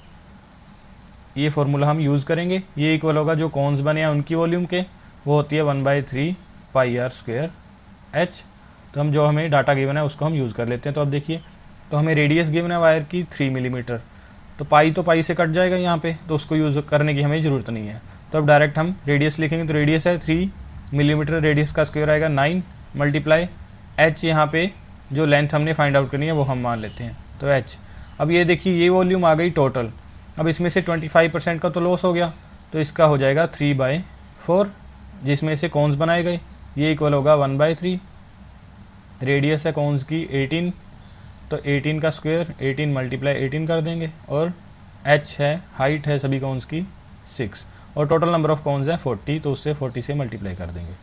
ये फार्मूला हम यूज़ करेंगे, ये इक्वल होगा जो कॉन्स बने हैं उनकी वॉल्यूम के, वो होती है 1/3 πr² h। तो हम जो हमें डाटा गिवन है उसको हम यूज़ कर लेते हैं। तो अब देखिए, तो हमें रेडियस गिवन है वायर की 3 मिलीमीटर, तो पाई से कट जाएगा यहाँ पे, तो उसको यूज़ करने की हमें ज़रूरत नहीं है। तो अब डायरेक्ट हम रेडियस लिखेंगे, तो रेडियस है 3 मिलीमीटर, रेडियस का स्क्वायर आएगा 9 मल्टीप्लाई h। यहाँ पे जो लेंथ हमने फाइंड आउट करनी है वो हम मान लेते हैं, तो h। अब ये देखिए, ये वॉल्यूम आ गई टोटल। अब इसमें से 25% का तो लॉस हो गया, तो इसका हो जाएगा 3/4, जिसमें से कॉन्स बनाए गए, ये इक्वल होगा 1/3। रेडियस है कॉन्स की 18, तो 18 का स्क्वायर 18 मल्टीप्लाई 18 कर देंगे और h है, हाइट है सभी कॉन्स की 6 और टोटल नंबर ऑफ कॉन्स है 40, तो उससे 40 से मल्टीप्लाई कर देंगे।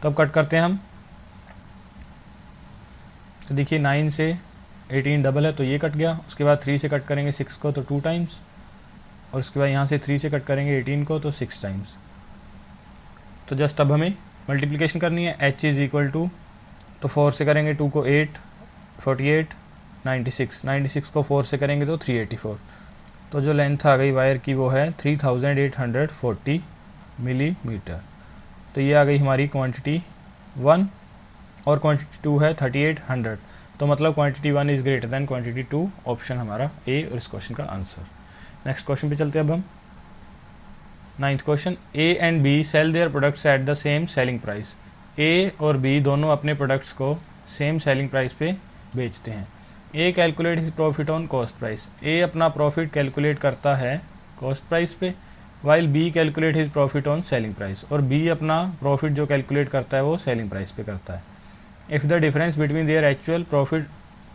तो अब कट करते हैं हम। तो देखिए, 9 से 18 डबल है तो ये कट गया। उसके बाद 3 से कट करेंगे 6 को तो 2 टाइम्स, और उसके बाद यहाँ से 3 से कट करेंगे 18 को तो 6 टाइम्स। तो जस्ट अब हमें मल्टीप्लिकेशन करनी है। h इज़ इक्वल टू, तो 4 से करेंगे 2 को 8, 48, 96 को 4 से करेंगे तो 384। तो जो लेंथ आ गई वायर की वो है 3840 मिलीमीटर। तो ये आ गई हमारी क्वांटिटी 1 और क्वांटिटी 2 है 3800। तो मतलब quantity 1 is greater than quantity 2, option हमारा ए और इस क्वेश्चन का आंसर। नेक्स्ट क्वेश्चन पे चलते हैं अब हम। 9th question, A and B sell their products at the same selling price. A और बी दोनों अपने प्रोडक्ट्स को सेम सेलिंग प्राइस पे बेचते हैं। A calculate his profit on cost price. A अपना प्रॉफिट कैलकुलेट करता है कॉस्ट प्राइस पे, while B calculate his profit on selling price. और बी अपना प्रॉफिट जो कैलकुलेट करता है वो सेलिंग प्राइस पे करता है। If the difference between their actual profit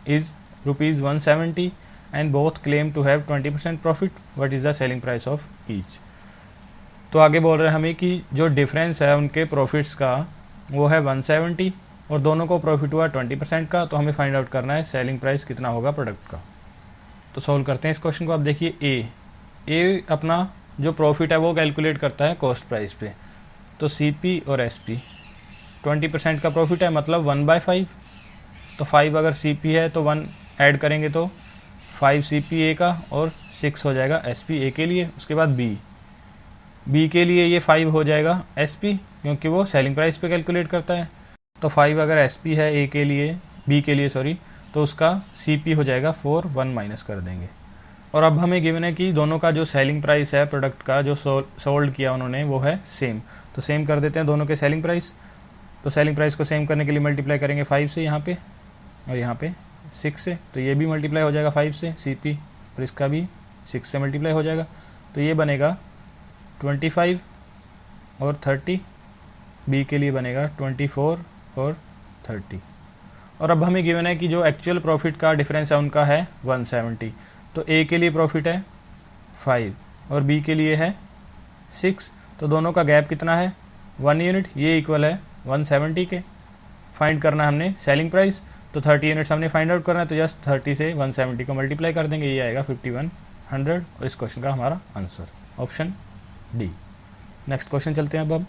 is ₹170 and both claim to have 20% profit, what is the selling price of each. तो आगे बोल रहे हैं हमें कि जो डिफरेंस है उनके प्रॉफिट्स का वो है 170 और दोनों को प्रॉफिट हुआ 20% का। तो हमें फाइंड आउट करना है सेलिंग प्राइस कितना होगा प्रोडक्ट का। तो सॉल्व करते हैं इस क्वेश्चन को। आप देखिए, ए अपना जो प्रॉफिट है वो कैलकुलेट करता है कॉस्ट प्राइस पे, तो CP और SP 20% का प्रॉफिट है, मतलब 1/5। तो 5 अगर CP है तो 1 ऐड करेंगे तो 5 CP A का और 6 हो जाएगा SP A के लिए। उसके बाद B के लिए ये 5 हो जाएगा SP, क्योंकि वो सेलिंग प्राइस पे कैलकुलेट करता है। तो 5 अगर SP है A के लिए, B के लिए सॉरी, तो उसका CP हो जाएगा 4, 1 माइनस कर देंगे। और अब हमें गिवन है कि दोनों का जो सेलिंग प्राइस है प्रोडक्ट का, जो सोल्ड किया उन्होंने, वो है सेम। तो सेम कर देते हैं दोनों के सेलिंग प्राइस। तो सेलिंग प्राइस को सेम करने के लिए मल्टीप्लाई करेंगे 5 से यहाँ पे, और यहाँ पे 6 से। तो ये भी मल्टीप्लाई हो जाएगा 5 से CP, और इसका भी 6 से मल्टीप्लाई हो जाएगा। तो ये बनेगा 25 और 30। B के लिए बनेगा 24 और 30। और अब हमें गिवन है कि जो एक्चुअल प्रॉफिट का डिफरेंस है उनका है 170। तो A के लिए प्रॉफिट है 5 और B के लिए है 6। तो दोनों का गैप कितना है, 1 यूनिट। ये इक्वल है 170 के। फाइंड करना है हमने सेलिंग प्राइस, तो 30 यूनिट्स हमने फाइंड आउट करना है। तो जस्ट 30 से 170 को मल्टीप्लाई कर देंगे, ये आएगा 5100। और इस क्वेश्चन का हमारा answer option D. Next question चलते हैं अब हम।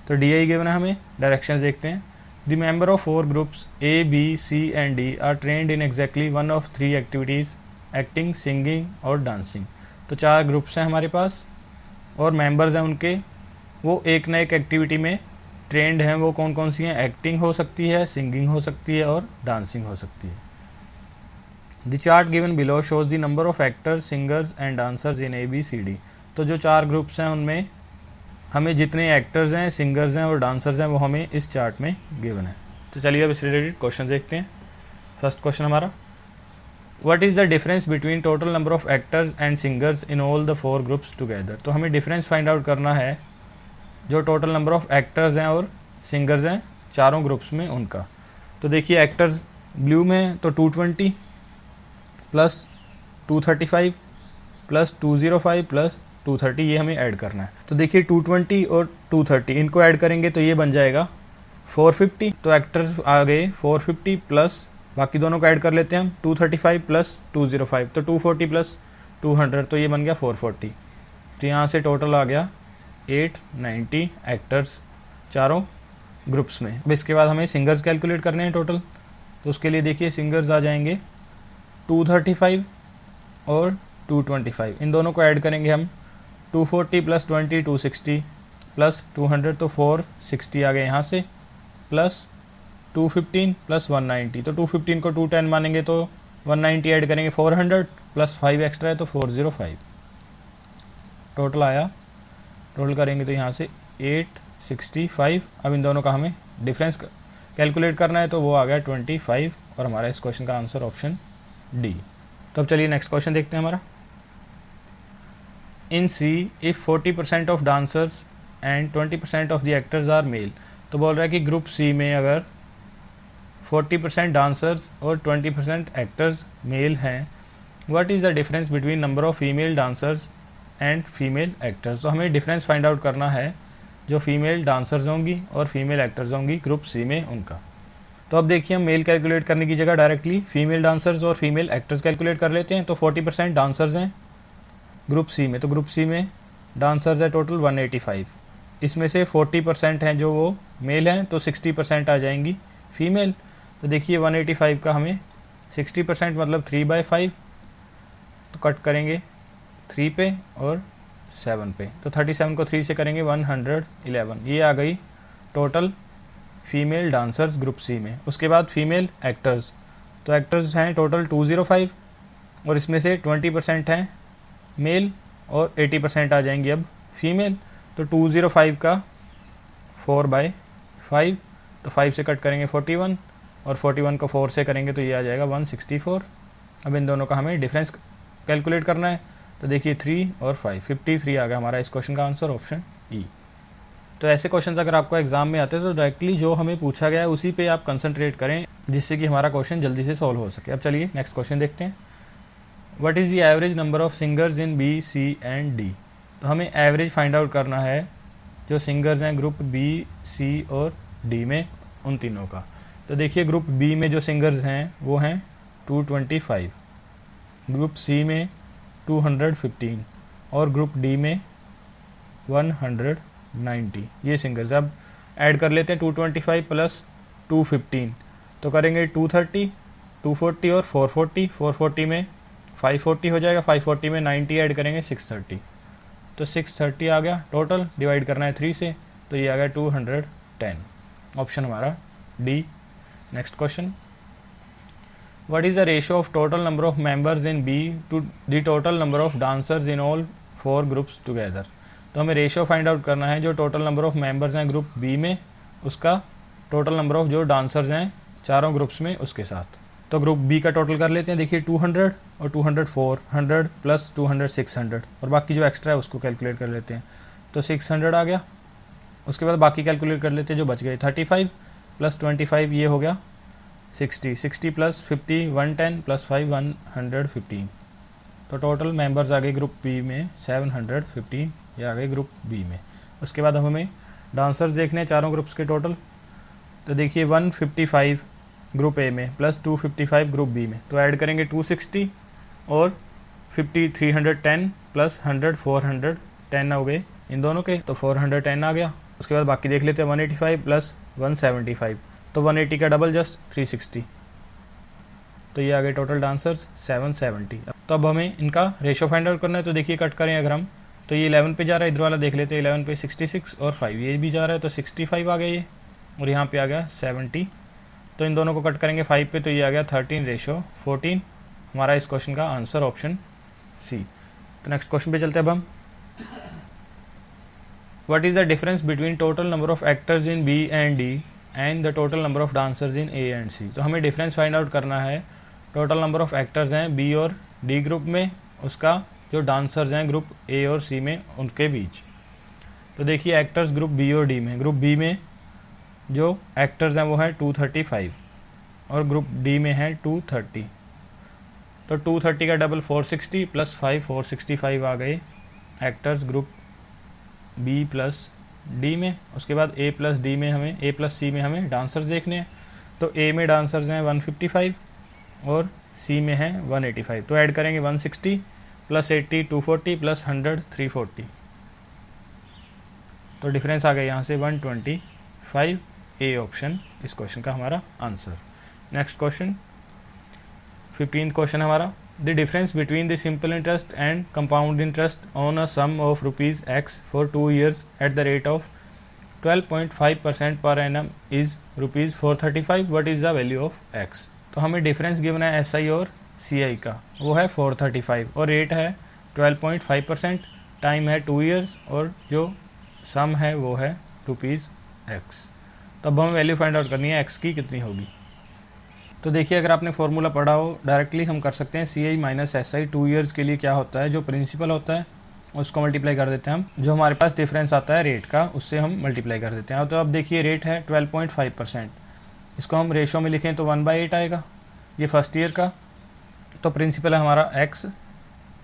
तो DI गिवन है हमें, डायरेक्शंस देखते हैं। The member of 4 groups A, B, C and D are trained in exactly one of 3 activities, acting, singing और डांसिंग। तो 4 ग्रुप्स हैं हमारे पास और मेंबर्स हैं उनके, वो एक न एक एक्टिविटी में ट्रेंड हैं। वो कौन कौन सी हैं? एक्टिंग हो सकती है, सिंगिंग हो सकती है और डांसिंग हो सकती है। The chart given below shows the number of actors, singers and dancers in ABCD। तो जो 4 ग्रुप्स हैं उनमें हमें जितने एक्टर्स हैं, सिंगर्स हैं और डांसर्स हैं वो हमें इस चार्ट में गिवन है। तो चलिए अब इस रिलेटेड क्वेश्चन देखते हैं। फर्स्ट क्वेश्चन हमारा, what is the difference between total number of actors and singers in all the 4 groups together. तो हमें डिफरेंस फाइंड आउट करना है जो टोटल नंबर ऑफ एक्टर्स हैं और सिंगर्स हैं चारों ग्रुप्स में उनका। तो देखिए एक्टर्स ब्लू में तो 220 प्लस 235 प्लस 205 प्लस 230, ये हमें ऐड करना है। तो देखिए 220 और 230 इनको ऐड करेंगे तो ये बन जाएगा 450। तो एक्टर्स आ गए 450 प्लस बाकी दोनों को ऐड कर लेते हैं हम, 235 प्लस 205, तो 240 प्लस 200, तो ये बन गया 440। तो यहाँ से टोटल आ गया 890 एक्टर्स चारों ग्रुप्स में। अब इसके बाद हमें सिंगर्स कैलकुलेट करने हैं टोटल। तो उसके लिए देखिए सिंगर्स आ जाएंगे 235 और 225, इन दोनों को ऐड करेंगे हम। 240 प्लस 20 260 प्लस 200, तो 460 आ गए यहाँ से, प्लस 215 प्लस 190, तो 215 को 210 मानेंगे तो 190 ऐड करेंगे 400 प्लस 5 एक्स्ट्रा है तो 405 टोटल आया। टोटल करेंगे तो यहाँ से 865। अब इन दोनों का हमें डिफरेंस कैलकुलेट करना है, तो वो आ गया 25 और हमारा इस क्वेश्चन का आंसर ऑप्शन डी। तो अब चलिए नेक्स्ट क्वेश्चन देखते हैं हमारा। In C if 40% of dancers and 20% of the actors are male. तो बोल रहा है कि ग्रुप C में अगर 40% डांसर्स और 20% एक्टर्स मेल हैं, what is the difference between number of female dancers and female actors. तो हमें डिफरेंस फाइंड आउट करना है जो फीमेल डांसर्स होंगी और फीमेल एक्टर्स होंगी ग्रुप C में उनका। तो अब देखिए हम मेल कैलकुलेट करने की जगह डायरेक्टली फीमेल डांसर्स और फीमेल एक्टर्स कैलकुलेट कर लेते हैं। तो 40% डांसर्स हैं ग्रुप C में, तो ग्रुप C में डांसर्स है टोटल 185, इसमें से 40% हैं जो वो मेल हैं, तो 60% आ जाएंगी फीमेल। तो देखिए 185 का हमें 60% मतलब 3/5, तो कट करेंगे 3 पे और 7 पे, तो 37 को 3 से करेंगे 111, ये आ गई total female dancers group C में। उसके बाद फीमेल एक्टर्स, तो एक्टर्स हैं टोटल 205 और इसमें से 20% हैं मेल और 80% आ जाएंगी अब फीमेल। तो 205 का 4/5, तो 5 से कट करेंगे 41 और 41 को 4 से करेंगे तो ये आ जाएगा 164। अब इन दोनों का हमें डिफरेंस कैलकुलेट करना है। तो देखिए 3 और 5, 53 आ गया हमारा इस क्वेश्चन का आंसर ऑप्शन ई। तो ऐसे क्वेश्चंस अगर आपको एग्जाम में आते हैं तो डायरेक्टली जो हमें पूछा गया है उसी पे आप कंसंट्रेट करें, जिससे कि हमारा क्वेश्चन जल्दी से सॉल्व हो सके। अब चलिए नेक्स्ट क्वेश्चन देखते हैं। What is the average number of singers in B, C and D। तो हमें एवरेज फाइंड आउट करना है जो सिंगर्स हैं ग्रुप B, C और D में, उन तीनों का। तो देखिए ग्रुप B में जो सिंगर्स हैं वो हैं 225, ग्रुप C में 215 और ग्रुप D में 100 90, ये सिंगल्स। अब ऐड कर लेते हैं 225 प्लस 215, तो करेंगे 230, 240 और 440। 440 में 540 हो जाएगा, 540 में 90 ऐड करेंगे 630, तो 630 आ गया टोटल। डिवाइड करना है 3 से, तो ये आ गया 210। ऑप्शन हमारा D. Next question, what is the ratio of total number of members in B to the total number of dancers in all 4 groups together. तो हमें रेशियो फाइंड आउट करना है जो टोटल नंबर ऑफ मेंबर्स हैं group B में, उसका total number of जो dancers हैं चारों ग्रुप्स में उसके साथ। तो ग्रुप बी का टोटल कर लेते हैं। देखिए 200 और 200 400 प्लस 200 600, और बाकी जो एक्स्ट्रा है उसको कैलकुलेट कर लेते हैं। तो 600 आ गया। उसके बाद बाकी कैलकुलेट कर लेते हैं जो बच गए। 35 प्लस 25 ये हो गया 60, 60 प्लस 50 110 प्लस 5 115। तो टोटल मेंबर्स आ गए ग्रुप बी में 715, ये आ गए ग्रुप बी में। उसके बाद हमें डांसर्स देखने हैं चारों ग्रुप्स के टोटल। तो देखिए 155 ग्रुप ए में प्लस 255 ग्रुप बी में, तो ऐड करेंगे 260 और 50 310 प्लस 100 410 हो गए इन दोनों के, तो 410 आ गया। उसके बाद बाकी देख लेते हैं 185 प्लस 175, तो 180 का डबल जस्ट 360, तो ये आ गए टोटल डांसर्स 770। तो अब हमें इनका रेशो फाइंड आउट करना है। तो देखिए कट करें अगर हम, तो ये 11 पे जा रहा है, इधर वाला देख लेते हैं 11 पे 66 और 5 ये भी जा रहा है, तो 65 आ गया ये, और यहाँ पे आ गया 70। तो इन दोनों को कट करेंगे 5 पे, तो ये आ गया 13:14। हमारा इस क्वेश्चन का आंसर ऑप्शन सी। तो नेक्स्ट क्वेश्चन पे चलते हैं अब हम। What is the difference between total number of actors in B and D and the total number of dancers in A and C. तो हमें डिफरेंस फाइंड आउट करना है टोटल नंबर ऑफ एक्टर्स हैं बी और D group में, उसका जो dancers हैं ग्रुप ए और सी में उनके बीच। तो देखिए एक्टर्स ग्रुप बी और डी में, ग्रुप बी में जो एक्टर्स हैं वो है 235 और ग्रुप डी में है 230। तो 230 का डबल 460 प्लस 5 465 आ गए actors group B plus D में। उसके बाद ए प्लस डी में हमें, ए प्लस सी में हमें डांसर्स देखने हैं। तो ए में डांसर्स हैं 155 और सी में है 185, तो ऐड करेंगे 160 प्लस 80 240 प्लस 100 340, तो डिफरेंस आ गया यहाँ से 125। ए ऑप्शन इस क्वेश्चन का हमारा आंसर। नेक्स्ट क्वेश्चन 15th क्वेश्चन हमारा, the difference between the simple interest and compound interest on a sum of ₹X for 2 years at the rate of 12.5% per annum is ₹435। What is the value of x। तो हमें difference given है SI और CI का, वो है 435 और rate है 12.5%, time है 2 years और जो सम है वो है ₹X। तो अब हमें वैल्यू फाइंड आउट करनी है x की कितनी होगी। तो देखिए अगर आपने फॉर्मूला पढ़ा हो डायरेक्टली हम कर सकते हैं CI माइनस SI 2 years के लिए क्या होता है, जो प्रिंसिपल होता है उसको मल्टीप्लाई कर देते हैं हम, जो हमारे पास डिफरेंस आता है रेट का उससे हम मल्टीप्लाई कर देते हैं। तो अब देखिए रेट है 12.5%, इसको हम रेशो में लिखें तो 1/8 आएगा ये फर्स्ट ईयर का। तो प्रिंसिपल है हमारा x,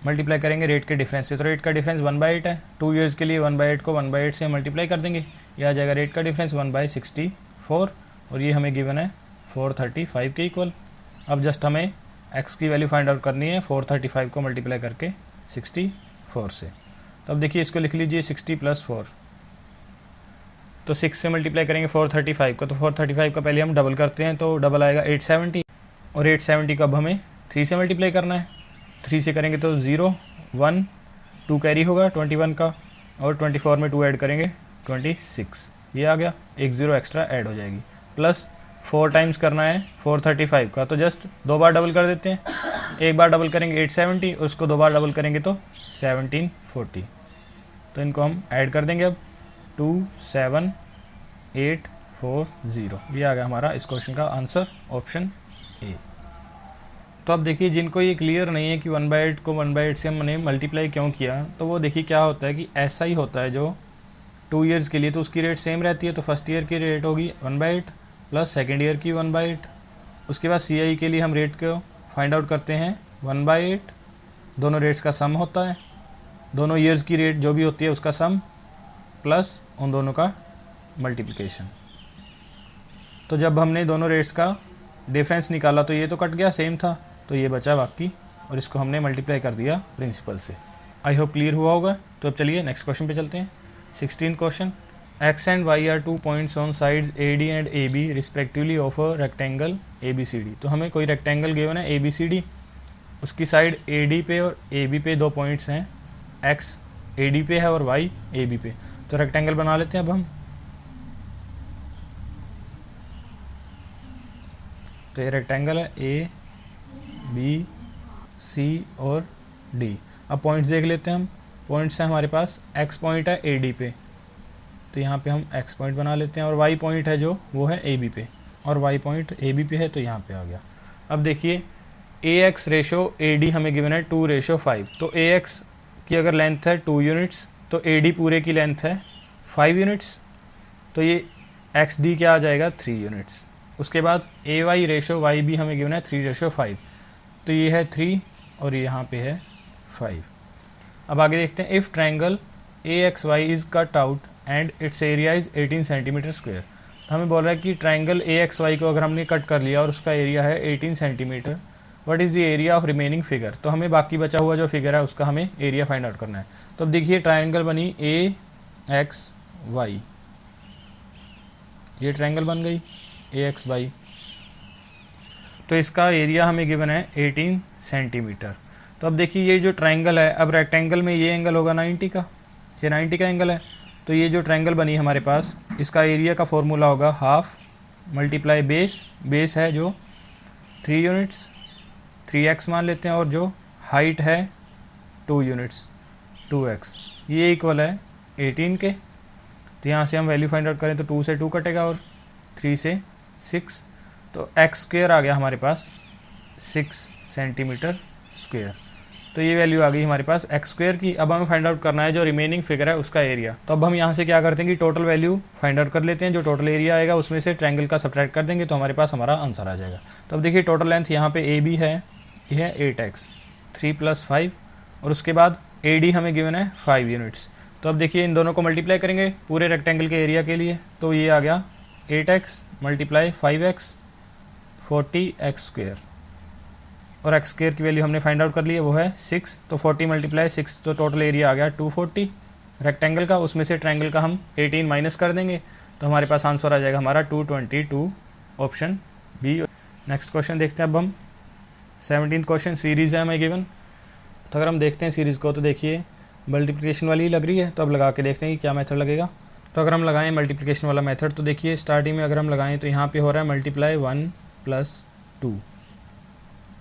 मल्टीप्लाई करेंगे रेट के डिफरेंस से, तो रेट का डिफरेंस 1/8 है। 2 years के लिए 1/8 को 1/8 से मल्टीप्लाई कर देंगे, ये आ जाएगा रेट का डिफरेंस 1/64 और ये हमें गिवन है 435 के इक्वल। अब जस्ट हमें x की वैल्यू फाइंड आउट करनी है 435 को मल्टीप्लाई करके 64 से। तो अब देखिए इसको लिख लीजिए 60 प्लस 4, तो 6 से मल्टीप्लाई करेंगे 435 का, तो 435 का पहले हम डबल करते हैं तो डबल आएगा 870 और 870 का अब हमें 3 से मल्टीप्लाई करना है। 3 से करेंगे तो 0 1 2 कैरी होगा 21 का और 24 में 2 ऐड करेंगे 26, ये आ गया, एक 0 एक्स्ट्रा ऐड हो जाएगी। प्लस 4 टाइम्स करना है 435 का, तो जस्ट 2 बार डबल कर देते हैं। एक बार डबल करेंगे 870, उसको 2 बार डबल करेंगे तो 1740, तो इनको हम ऐड कर देंगे अब 27840, ये आ गया हमारा इस क्वेश्चन का आंसर ऑप्शन ए। तो अब देखिए जिनको ये क्लियर नहीं है कि 1/8 को 1/8 से हमने मल्टीप्लाई क्यों किया, तो वो देखिए क्या होता है कि ऐसा ही होता है जो 2 years के लिए, तो उसकी रेट सेम रहती है। तो फर्स्ट ईयर की रेट होगी 1/8 प्लस सेकेंड ईयर की 1/8। उसके बाद CI के लिए हम रेट को फाइंड आउट करते हैं 1/8, दोनों रेट्स का सम होता है, दोनों ईयर्स की रेट जो भी होती है उसका सम प्लस उन दोनों का मल्टीप्लिकेशन। तो जब हमने दोनों रेट्स का डिफरेंस निकाला तो ये तो कट गया, सेम था, तो ये बचा बाकी और इसको हमने मल्टीप्लाई कर दिया प्रिंसिपल से। आई होप क्लियर हुआ होगा। तो अब चलिए नेक्स्ट क्वेश्चन पे चलते हैं। 16th question, x and y are 2 points on sides AD and AB respectively of a rectangle ABCD। तो हमें कोई रेक्टेंगल गिवन है ABCD, उसकी साइड AD पे और AB पे 2 पॉइंट्स हैं, x AD पे है और y AB पे। तो रेक्टेंगल बना लेते हैं अब हम। तो ये रेक्टेंगल है A B C और D। अब पॉइंट्स देख लेते हैं हम। पॉइंट्स हैं हमारे पास, x पॉइंट है AD पे, तो यहाँ पे हम x पॉइंट बना लेते हैं, और y पॉइंट है जो वो है AB पे, और y पॉइंट AB पे है, तो यहाँ पे आ गया। अब देखिए AX रेशो AD हमें गिवन है 2:5। तो AX की अगर लेंथ है 2 यूनिट्स, तो AD पूरे की लेंथ है 5 यूनिट्स, तो ये XD क्या आ जाएगा 3 यूनिट्स। उसके बाद AY रेशो YB हमें गिवन है 3:5, तो ये है 3 और यहाँ पे है 5। अब आगे देखते हैं, if triangle AXY is cut out and it's area is 18 centimetre square. तो हमें बोल रहा है कि ट्रायंगल AXY को अगर हमने कट कर लिया और उसका एरिया है 18 centimetre, what is the area of remaining figure. तो हमें बाकी बचा हुआ जो फिगर है उसका हमें एरिया फाइंड आउट करना है। तो अब देखिए ट्रायंगल बनी AXY, ये ट्रायंगल बन गई AXY, तो इसका एरिया हमें गिवन है 18 सेंटीमीटर। तो अब देखिए ये जो ट्रायंगल है, अब रेक्टेंगल में ये एंगल होगा 90 का, ये 90 का एंगल है, तो ये जो ट्रायंगल बनी हमारे पास, इसका एरिया का फॉर्मूला होगा हाफ मल्टीप्लाई बेस, बेस है जो 3 यूनिट्स 3x मान लेते हैं, और जो हाइट है 2 यूनिट्स 2x, ये इक्वल है 18 के। तो यहाँ से हम वैल्यू फाइंड आउट करें तो 2 से 2 कटेगा और 3 से 6, तो x स्क्वायर आ गया हमारे पास 6 सेंटीमीटर स्क्वायर। तो ये वैल्यू आ गई हमारे पास x स्क्वायर की। अब हमें फाइंड आउट करना है जो रिमेनिंग फिगर है उसका एरिया। तो अब हम यहाँ से क्या करते हैं कि टोटल वैल्यू फाइंड आउट कर लेते हैं, जो टोटल एरिया आएगा उसमें से ट्रायंगल का सब्ट्रैक्ट कर देंगे, तो हमारे पास हमारा आंसर आ जाएगा। तो अब देखिए टोटल लेंथ यहाँ पे AB है, ये है 8x 3 + 5, और उसके बाद AD हमें गिवन है 5 यूनिट्स। तो अब देखिए इन दोनों को मल्टीप्लाई करेंगे पूरे रेक्टेंगल के एरिया के लिए, तो ये आ गया 8x × 5x 40x स्क्वायर, और x स्क्वायर की वैल्यू हमने फाइंड आउट कर ली है, वो है 6। तो 40 × 6, तो टोटल एरिया आ गया 240 रेक्टेंगल का, उसमें से ट्रायंगल का हम 18 माइनस कर देंगे, तो हमारे पास आंसर आ जाएगा हमारा 222, ऑप्शन बी। नेक्स्ट क्वेश्चन देखते हैं अब हम। 17th क्वेश्चन, सीरीज़ है हमें गिवन। तो अगर हम देखते हैं सीरीज़ को, तो देखिए मल्टीप्लिकेशन वाली लग रही है, तो अब लगा के देखते हैं कि क्या मेथड लगेगा। तो अगर हम लगाएं मल्टीप्लिकेशन वाला मेथड, तो देखिए स्टार्टिंग में अगर हम लगाएं तो यहाँ पे हो रहा है मल्टीप्लाई 1 + 2,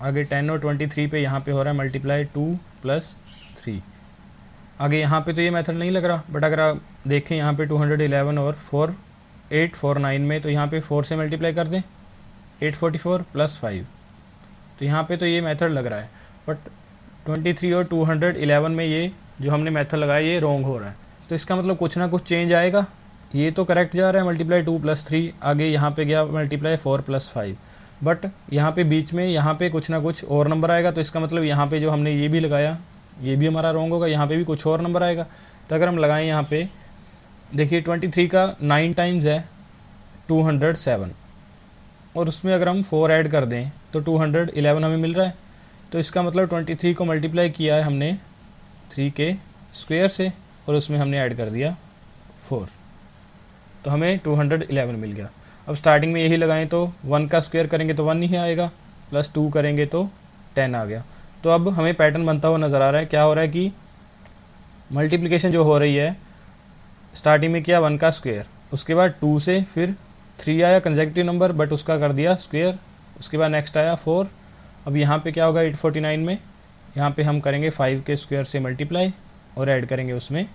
आगे 10 और 23 पे यहाँ पे हो रहा है मल्टीप्लाई 2 + 3। आगे यहाँ पे तो ये मेथड नहीं लग रहा, बट अगर आप देखें यहाँ पे 211 और 4 849 में, तो यहाँ पे 4 से मल्टीप्लाई कर दें 844 + 5, तो यहाँ पे तो ये मेथड लग रहा है, बट 23 और 211 में ये जो हमने मेथड लगाया ये रॉन्ग हो रहा है। तो इसका मतलब कुछ ना कुछ चेंज आएगा। ये तो करेक्ट जा रहा है मल्टीप्लाई 2 + 3, आगे यहाँ पे गया मल्टीप्लाई 4 + 5, बट यहाँ पे बीच में यहाँ पे कुछ ना कुछ और नंबर आएगा। तो इसका मतलब यहाँ पे जो हमने ये भी लगाया ये भी हमारा रॉन्ग होगा, यहाँ पे भी कुछ और नंबर आएगा। तो अगर हम लगाएं यहाँ पे, देखिए 23 का 9 टाइम्स है 207, और उसमें अगर हम 4 ऐड कर दें तो 211 हमें मिल रहा है। तो इसका मतलब 23 को मल्टीप्लाई किया है हमने 3 के स्क्वायर से, और उसमें हमने ऐड कर दिया 4, तो हमें 211 मिल गया। अब स्टार्टिंग में यही लगाएं तो 1 का स्क्वायर करेंगे तो 1 ही आएगा, +2 करेंगे तो 10 आ गया। तो अब हमें पैटर्न बनता हुआ नज़र आ रहा है। क्या हो रहा है कि मल्टीप्लिकेशन जो हो रही है, स्टार्टिंग में किया 1 का स्क्वायर, उसके बाद 2 से फिर 3 आया कंसेक्यूटिव नंबर, बट उसका कर दिया स्क्वायर, उसके बाद नेक्स्ट आया 4। अब यहाँ पे क्या होगा 849 में, यहाँ पे हम करेंगे 5 के स्क्वायर से मल्टीप्लाई और ऐड करेंगे उसमें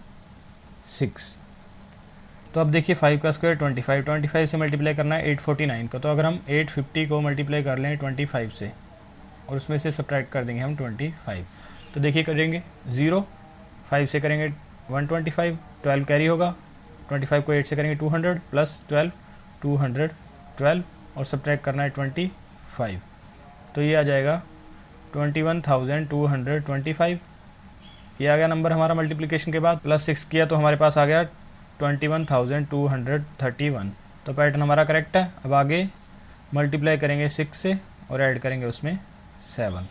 6। तो अब देखिए 5 का स्क्वायर 25 से मल्टीप्लाई करना है 849 का। तो अगर हम 850 को मल्टीप्लाई कर लें 25 से और उसमें से सब्ट्रैक्ट कर देंगे हम 25, तो देखिए करेंगे 0, 5 से करेंगे 125, 12 कैरी होगा, 25 को 8 से करेंगे 200 + 12 212, और सब्ट्रैक्ट करना है 25, तो ये आ जाएगा 21,225। ये आ गया नंबर हमारा मल्टीप्लिकेशन के बाद। +6 किया तो हमारे पास आ गया 21,231। तो पैटर्न हमारा करेक्ट है। अब आगे मल्टीप्लाई करेंगे 6 से और ऐड करेंगे उसमें 7।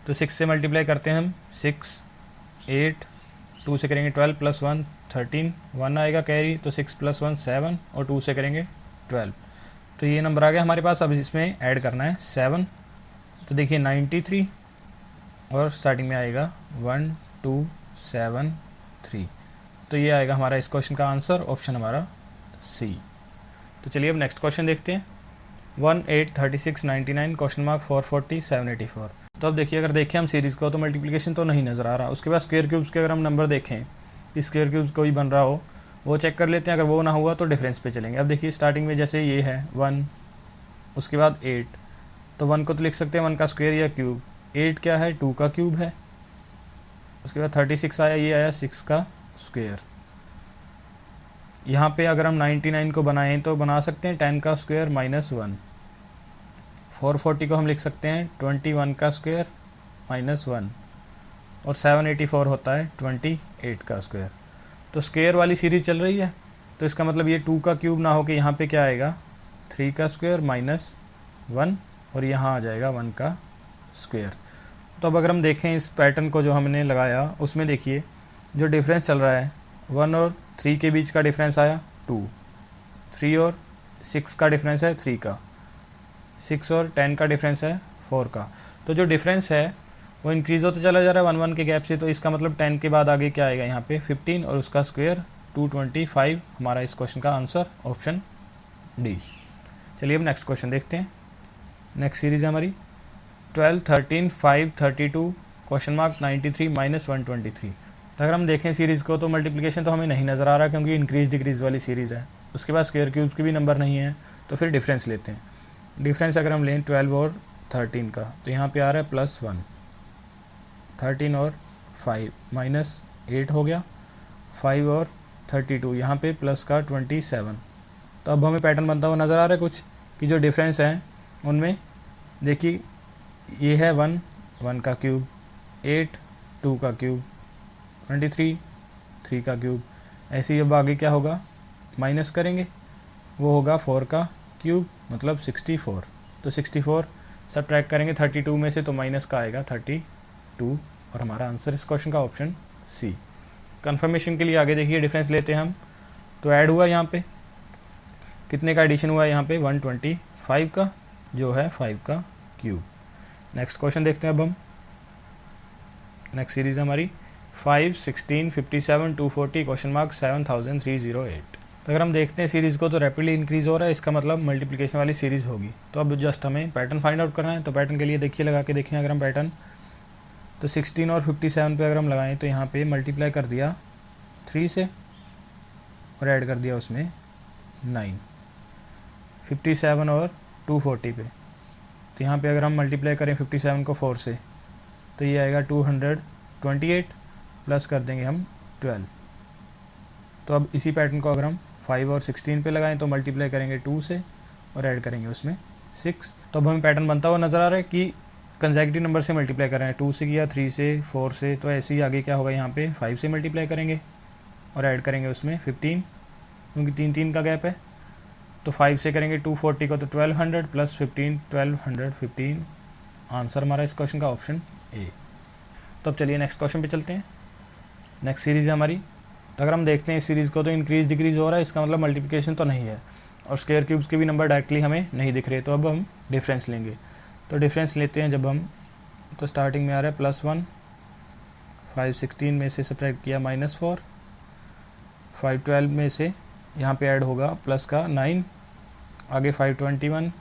तो 6 से मल्टीप्लाई करते हैं हम 6, 8, 2 से करेंगे 12 + 1 13, 1 आएगा कैरी, तो 6 + 1 7 और 2 से करेंगे 12। तो ये नंबर आ गया हमारे पास। अब इसमें ऐड करना है 7, तो देखिए 93 और स्टार्टिंग में आएगा 1 2 7 3। तो ये आएगा हमारा इस क्वेश्चन का आंसर, ऑप्शन हमारा सी। तो चलिए अब नेक्स्ट क्वेश्चन देखते हैं। 1 8 36 99 क्वेश्चन मार्क 440 784। तो अब देखिए, अगर देखें हम सीरीज़ को तो मल्टीप्लिकेशन तो नहीं नज़र आ रहा। उसके बाद स्क्वायर क्यूब्स के अगर हम नंबर देखें, स्क्वायर क्यूब्स कोई बन रहा हो वो चेक कर लेते हैं। अगर वो ना हुआ तो डिफरेंस पे चलेंगे। अब देखिए स्टार्टिंग में जैसे ये है 1, उसके बाद 8, तो 1 को तो लिख सकते हैं 1 का स्क्वायर या क्यूब। 8 क्या है, 2 का क्यूब है। उसके बाद 36 आया, ये आया 6 का स्क्वायर। यहाँ पे अगर हम 99 को बनाएं तो बना सकते हैं 10 का स्क्वायर -1। 440 को हम लिख सकते हैं 21 का स्क्वायर -1। और 784 होता है 28 का स्क्वायर। तो स्क्वायर वाली सीरीज चल रही है, तो इसका मतलब ये 2 का क्यूब ना हो के यहाँ पे क्या आएगा 3 का स्क्वायर -1 और यहाँ आ जाएगा 1 का स्क्वायर। तो अब अगर हम देखें इस पैटर्न को जो हमने लगाया, उसमें देखिए जो डिफरेंस चल रहा है 1 और 3 के बीच का डिफरेंस आया 2, 3 और 6 का डिफरेंस है 3 का, 6 और 10 का डिफरेंस है 4 का। तो जो डिफरेंस है वो इंक्रीज़ होता चला जा रहा है 1 1 के गैप से। तो इसका मतलब 10 के बाद आगे क्या आएगा यहाँ पे 15 और उसका स्क्वायर 225। हमारा इस क्वेश्चन का आंसर ऑप्शन डी। चलिए अब नेक्स्ट क्वेश्चन देखते हैं। नेक्स्ट सीरीज़ है हमारी 12 13 5 32 क्वेश्चन मार्क 93 -123। तो अगर हम देखें सीरीज़ को तो मल्टीप्लिकेशन तो हमें नहीं नज़र आ रहा क्योंकि इंक्रीज डिक्रीज़ वाली सीरीज़ है। उसके बाद स्क्वायर क्यूब्स के भी नंबर नहीं है, तो फिर डिफरेंस लेते हैं। डिफरेंस अगर हम लें 12 और 13 का, तो यहाँ पे आ रहा है +1, 13 और 5 -8 हो गया, 5 और 32 यहाँ पे प्लस का 27। तो अब हमें पैटर्न बनता हुआ नज़र आ रहा है कुछ कि जो डिफरेंस हैं उनमें देखिए ये है 1 1 का क्यूब, 8 2 का क्यूब, 23 3 का क्यूब। ऐसे ही अब आगे क्या होगा माइनस करेंगे, वो होगा 4 का क्यूब मतलब 64। तो 64 सब्ट्रैक्ट करेंगे 32 में से तो माइनस का आएगा 32 और हमारा आंसर इस क्वेश्चन का ऑप्शन सी। कंफर्मेशन के लिए आगे देखिए डिफरेंस लेते हैं हम। तो ऐड हुआ यहाँ पे कितने का एडिशन हुआ यहाँ पे 125 का जो है 5 का क्यूब। नेक्स्ट क्वेश्चन देखते हैं अब हम। नेक्स्ट सीरीज हमारी 5 16 57 240 क्वेश्चन मार्क 7308। तो अगर हम देखते हैं सीरीज़ को तो रैपिडली इंक्रीज़ हो रहा है, इसका मतलब मल्टीप्लिकेशन वाली सीरीज़ होगी। तो अब जस्ट हमें पैटर्न फाइंड आउट करना है। तो पैटर्न के लिए देखिए लगा के देखें अगर हम पैटर्न, तो 16 और 57 पे अगर हम लगाएं तो यहाँ पे मल्टीप्लाई कर दिया 3 से और ऐड कर दिया उसमें 9, 57 और 240 पे। तो यहाँ पे अगर हम मल्टीप्लाई करें 57 को 4 से तो ये आएगा 228 प्लस कर देंगे हम 12। तो अब इसी पैटर्न को अगर हम 5 और 16 पे लगाएं तो मल्टीप्लाई करेंगे 2 से और ऐड करेंगे उसमें 6। तो अब हमें पैटर्न बनता हुआ नज़र आ रहा है कि कंसेक्यूटिव नंबर से मल्टीप्लाई कर रहे हैं। 2 से किया, 3 से, 4 से, तो ऐसे ही आगे क्या होगा यहाँ पे 5 से मल्टीप्लाई करेंगे और ऐड करेंगे उसमें 15 क्योंकि 3 का गैप है। तो 5 से करेंगे 240 को तो 1200 प्लस 15 1215। आंसर हमारा इस क्वेश्चन का ऑप्शन ए। तो अब चलिए नेक्स्ट क्वेश्चन पे चलते हैं। नेक्स्ट सीरीज़ है हमारी। तो अगर हम देखते हैं इस सीरीज़ को तो इंक्रीज डिक्रीज हो रहा है, इसका मतलब मल्टीप्लिकेशन तो नहीं है और स्क्वायर क्यूब्स के भी नंबर डायरेक्टली हमें नहीं दिख रहे। तो अब हम डिफरेंस लेंगे। तो डिफरेंस लेते हैं जब हम, तो स्टार्टिंग में आ रहा है +1, 5 16 में से सब्ट्रैक्ट किया -4, 5 12 में से यहाँ पे ऐड होगा प्लस का 9, आगे 5 21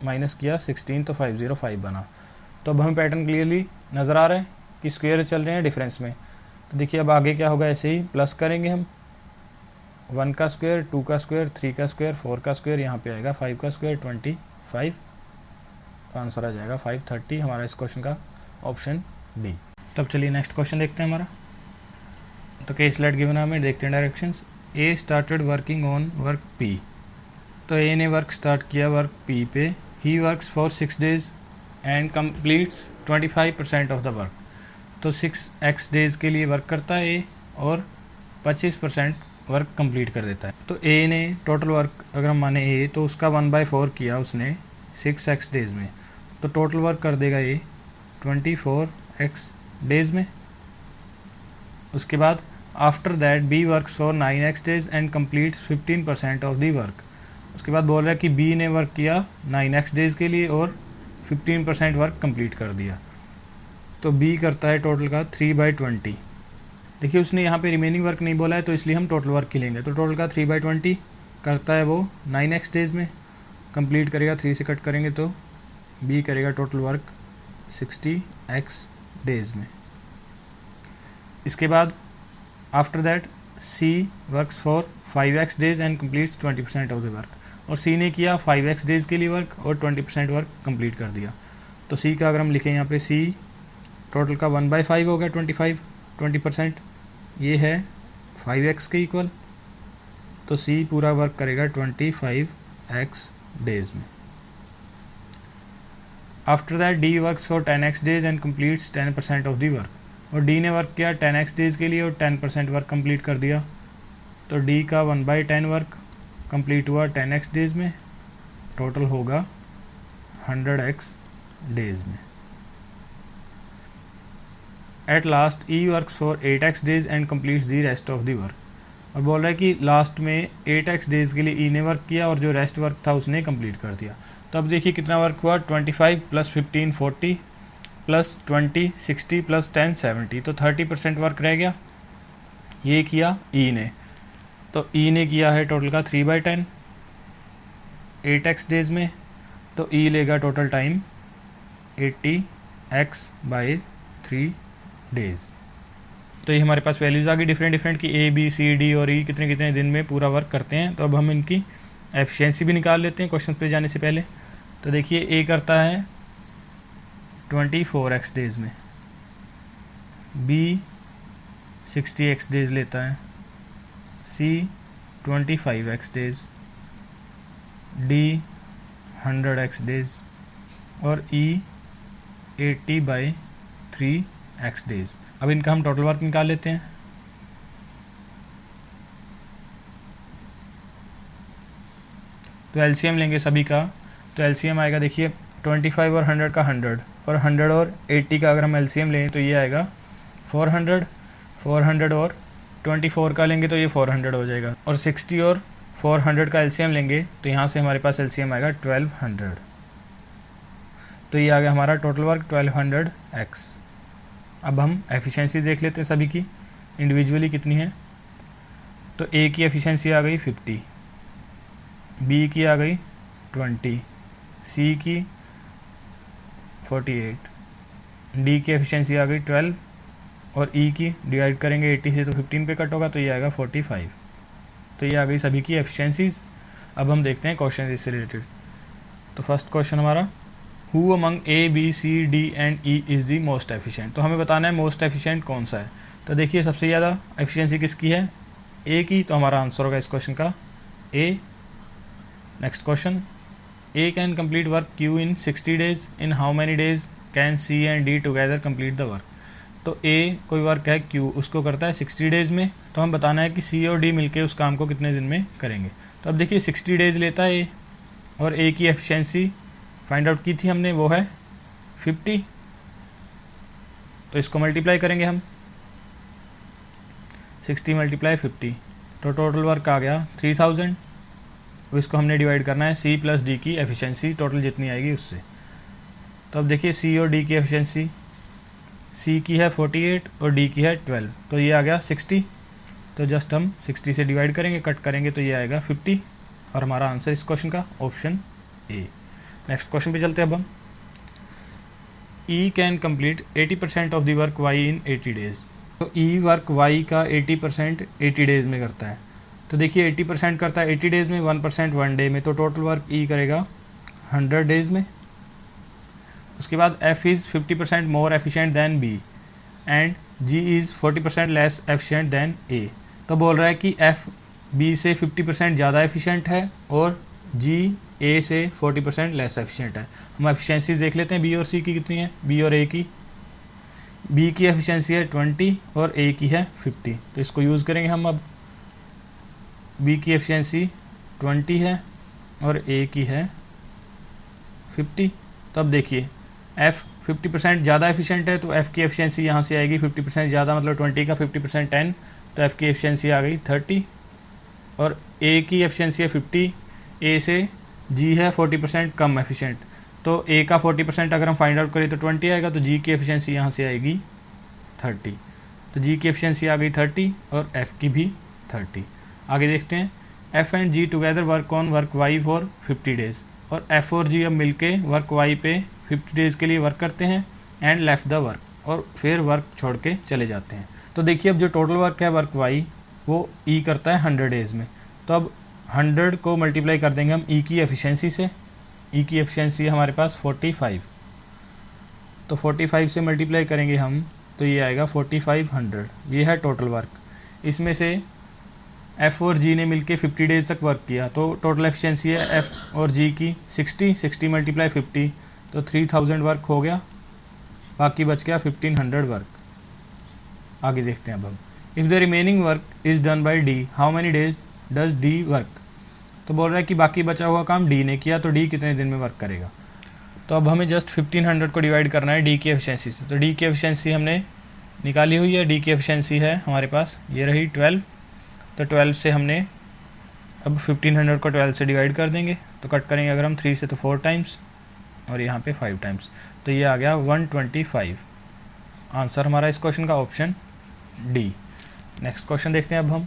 माइनस किया 16 तो 505 बना। तो अब हमें पैटर्न क्लियरली नज़र आ रहा है कि स्क्वायर चल रहे हैं डिफरेंस में। तो देखिए अब आगे क्या होगा, ऐसे ही प्लस करेंगे हम 1 का स्क्वायर, 2 का स्क्वायर, 3 का स्क्वायर, 4 का स्क्वायर, यहाँ पे आएगा 5 का स्क्वायर 25। तो आंसर आ जाएगा 530 हमारा इस क्वेश्चन का ऑप्शन डी। तब चलिए नेक्स्ट क्वेश्चन देखते हैं हमारा। तो केस लेट गिवन है हमें, देखते हैं directions. A started working on work P. तो ए ने वर्क स्टार्ट किया वर्क पी पे। He works for 6 days and completes 25% of the work. तो 6x डेज़ के लिए वर्क करता है ए और 25% वर्क कंप्लीट कर देता है। तो ए ने टोटल वर्क अगर हम माने ए तो उसका 1/4 किया उसने 6x डेज़ में, तो टोटल वर्क कर देगा ये 24x डेज़ में। उसके बाद after that B works for 9x days and completes 15% of the work. उसके बाद बोल रहा है कि बी ने वर्क किया 9x डेज के लिए और 15% वर्क कंप्लीट कर दिया। तो बी करता है टोटल का 3/20। देखिए उसने यहाँ पे रिमेनिंग वर्क नहीं बोला है तो इसलिए हम टोटल वर्क की लेंगे। तो टोटल का 3/20 करता है वो 9x डेज में, कंप्लीट करेगा 3 से कट करेंगे तो बी करेगा टोटल वर्क 60x डेज में। इसके बाद after that C works for 5x days and completes 20% of the work. और सी ने किया 5x डेज के लिए वर्क और 20% वर्क कंप्लीट कर दिया। तो सी का अगर हम लिखें यहाँ पे सी टोटल का 1/5 हो गया 20%, ये है 5x के इक्वल। तो सी पूरा वर्क करेगा 25x डेज में। After that D works for 10x days and completes 10% of the work. और डी ने वर्क किया 10x डेज के लिए और 10% वर्क कंप्लीट कर दिया। तो डी का 1/10 वर्क कंप्लीट हुआ 10x डेज में, टोटल होगा 100x डेज में। At last E works for 8x days and completes the rest of the work. और बोल रहा है कि लास्ट में 8x डेज के लिए ई ने वर्क किया और जो रेस्ट वर्क था उसने कंप्लीट कर दिया। तो अब देखिए कितना वर्क हुआ, 25 + 15 40 + 20 60 + 10 70। तो 30% वर्क रह गया, ये किया ई ने। तो ई ने किया है टोटल का 3/10 8x डेज में। तो ई लेगा टोटल टाइम 80x/3 डेज। तो ये हमारे पास वैल्यूज़ आ गई डिफरेंट कि ए बी सी डी और ई कितने कितने दिन में पूरा वर्क करते हैं। तो अब हम इनकी एफिशिएंसी भी निकाल लेते हैं क्वेश्चन पे जाने से पहले। तो देखिए ए करता है 24x डेज में, बी 60x डेज लेता है, सी 25x days, D 100x days और ई 80/3x डेज। अब इनका हम टोटल वर्क निकाल लेते हैं। तो एलसीएम लेंगे सभी का। तो एलसीएम आएगा देखिए 25 और 100 का 100 और 100 और 80 का अगर हम एलसीएम लें तो ये आएगा 400 और 24 का लेंगे तो ये 400 हो जाएगा। और 60 और 400 का एलसीएम लेंगे तो यहाँ से हमारे पास एलसीएम आएगा 1200। तो ये आ गया हमारा टोटल वर्क 1200x। अब हम एफिशिएंसी देख लेते हैं सभी की इंडिविजुअली कितनी है। तो ए की एफिशिएंसी आ गई 50, बी की आ गई 20, सी की 48, डी की एफिशिएंसी आ गई 12 और ई की डिवाइड करेंगे 80 से तो 15 पे कट होगा तो ये आएगा 45। तो ये आ गई सभी की एफिशिएंसीज। अब हम देखते हैं क्वेश्चन इससे रिलेटेड। तो फर्स्ट क्वेश्चन हमारा, who among A B C D and E is the most efficient. तो हमें बताना है मोस्ट एफिशिएंट कौन सा है। तो देखिए सबसे ज़्यादा एफिशिएंसी किसकी है, ए की। तो हमारा आंसर होगा इस क्वेश्चन का A. Next question, A can complete work Q in 60 days, in how many days can C and D together complete the work. तो ए कोई वर्क है क्यू, उसको करता है 60 डेज में। तो हम बताना है कि सी और डी मिलके उस काम को कितने दिन में करेंगे। तो अब देखिए 60 डेज लेता है ए और ए की एफिशिएंसी फाइंड आउट की थी हमने, वो है 50। तो इसको मल्टीप्लाई करेंगे हम, 60 × 50 तो टोटल वर्क आ गया 3000। इसको हमने डिवाइड करना है सी प्लस डी की एफिशिएंसी टोटल जितनी आएगी उससे। तो अब देखिए सी और डी की एफिशिएंसी, सी की है 48 और डी की है 12। तो ये आ गया 60। तो जस्ट हम 60 से डिवाइड करेंगे, कट करेंगे तो ये आएगा 50 और हमारा आंसर इस क्वेश्चन का ऑप्शन ए। नेक्स्ट क्वेश्चन पे चलते हैं अब हम। E can complete 80% of the work Y in 80 days. तो ई वर्क वाई का 80% 80 डेज में करता है। तो देखिए 80% करता है 80 डेज में, 1% 1 डे में। तो टोटल वर्क ई करेगा 100 डेज में। उसके बाद F is 50% more efficient than B and G is 40% less efficient than A. तो बोल रहा है कि एफ बी से 50% ज़्यादा एफिशिएंट है और जी ए से 40% लेस एफिशिएंट है। हम एफिशिएंसीज देख लेते हैं बी और सी की कितनी है। बी और ए की, बी की एफिशिएंसी है 20 और ए की है 50। तो इसको यूज़ करेंगे हम। अब बी की एफिशिएंसी 20 है और ए की है 50। तो अब देखिए एफ 50% ज़्यादा एफिशिएंट है तो एफ़ की एफिशिएंसी यहाँ से आएगी 50% ज़्यादा, मतलब 20 का 50% 10, तो एफ़ की एफिशिएंसी आ गई 30 और ए की एफिशिएंसी है 50, ए से जी है 40% कम एफिशिएंट, तो ए का 40% अगर हम फाइंड आउट करें तो 20 आएगा, तो जी की एफिशिएंसी यहाँ से आएगी 30। तो जी की एफिशिएंसी आ गई 30 और एफ़ की भी 30। आगे देखते हैं, F and G together work on work Y for 50 days, और एफ़ और जी अब मिलके वर्क वाई पे 50 डेज़ के लिए वर्क करते हैं एंड लेफ्ट द वर्क, और फिर वर्क छोड़ के चले जाते हैं। तो देखिए अब जो टोटल वर्क है वर्क वाई वो ई करता है 100 डेज़ में, तो अब 100 को मल्टीप्लाई कर देंगे हम ई की एफिशिएंसी से। ई की एफिशिएंसी हमारे पास 45, तो 45 से मल्टीप्लाई करेंगे हम तो ये आएगा 4500। ये है टोटल वर्क। इसमें से एफ़ और जी ने मिलके 50 डेज़ तक वर्क किया, तो टोटल एफिशिएंसी है एफ़ और जी की 60 मल्टीप्लाई 50, तो 3000 वर्क हो गया, बाकी बच गया 1500 वर्क। आगे देखते हैं अब हम, if the remaining work is done by D how many days does D work. तो बोल रहा है कि बाकी बचा हुआ काम डी ने किया, तो डी कितने दिन में वर्क करेगा। तो अब हमें जस्ट 1500 को डिवाइड करना है डी की एफिशिएंसी से। तो डी की एफिशिएंसी हमने निकाली हुई है, डी की एफिशिएंसी है हमारे पास ये रही 12, तो 12 से हमने अब 1500 को 12 से डिवाइड कर देंगे, तो कट करेंगे अगर हम 3 से तो 4 टाइम्स और यहाँ पे 5 टाइम्स, तो ये आ गया 125। आंसर हमारा इस क्वेश्चन का ऑप्शन डी। नेक्स्ट क्वेश्चन देखते हैं अब हम,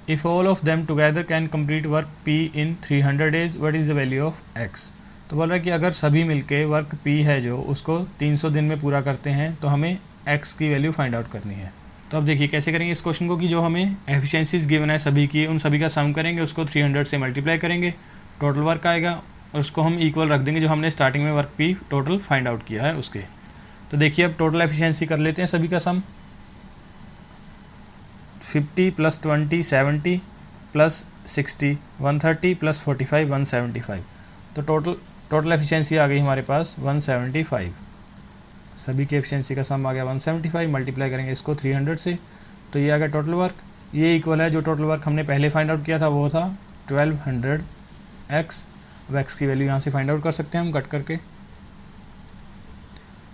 if all of them together can complete work P in 300 days what is the value of X. तो बोल रहा है कि अगर सभी मिलके वर्क पी है जो उसको 300 दिन में पूरा करते हैं तो हमें एक्स की वैल्यू फाइंड आउट करनी है। तो अब देखिए कैसे करेंगे इस क्वेश्चन को, कि जो हमें एफिशिएंसीज गिवन है सभी की, उन सभी का सम करेंगे, उसको 300 से मल्टीप्लाई करेंगे, टोटल वर्क आएगा और उसको हम इक्वल रख देंगे जो हमने स्टार्टिंग में work P total find out किया है उसके। तो देखिए अब टोटल एफिशिएंसी कर लेते हैं सभी का सम, 50 + 20 70 + 60 130 + 45 175, तो टोटल एफिशिएंसी आ गई हमारे पास 175। सभी की एफिशिएंसी का सम आ गया 175, मल्टीप्लाई करेंगे इसको 300 से, तो ये आ गया टोटल वर्क। ये इक्वल है जो टोटल वर्क हमने पहले फाइंड आउट किया था वो था 1200 एक्स। अब एक्स की वैल्यू यहाँ से फाइंड आउट कर सकते हैं हम कट करके।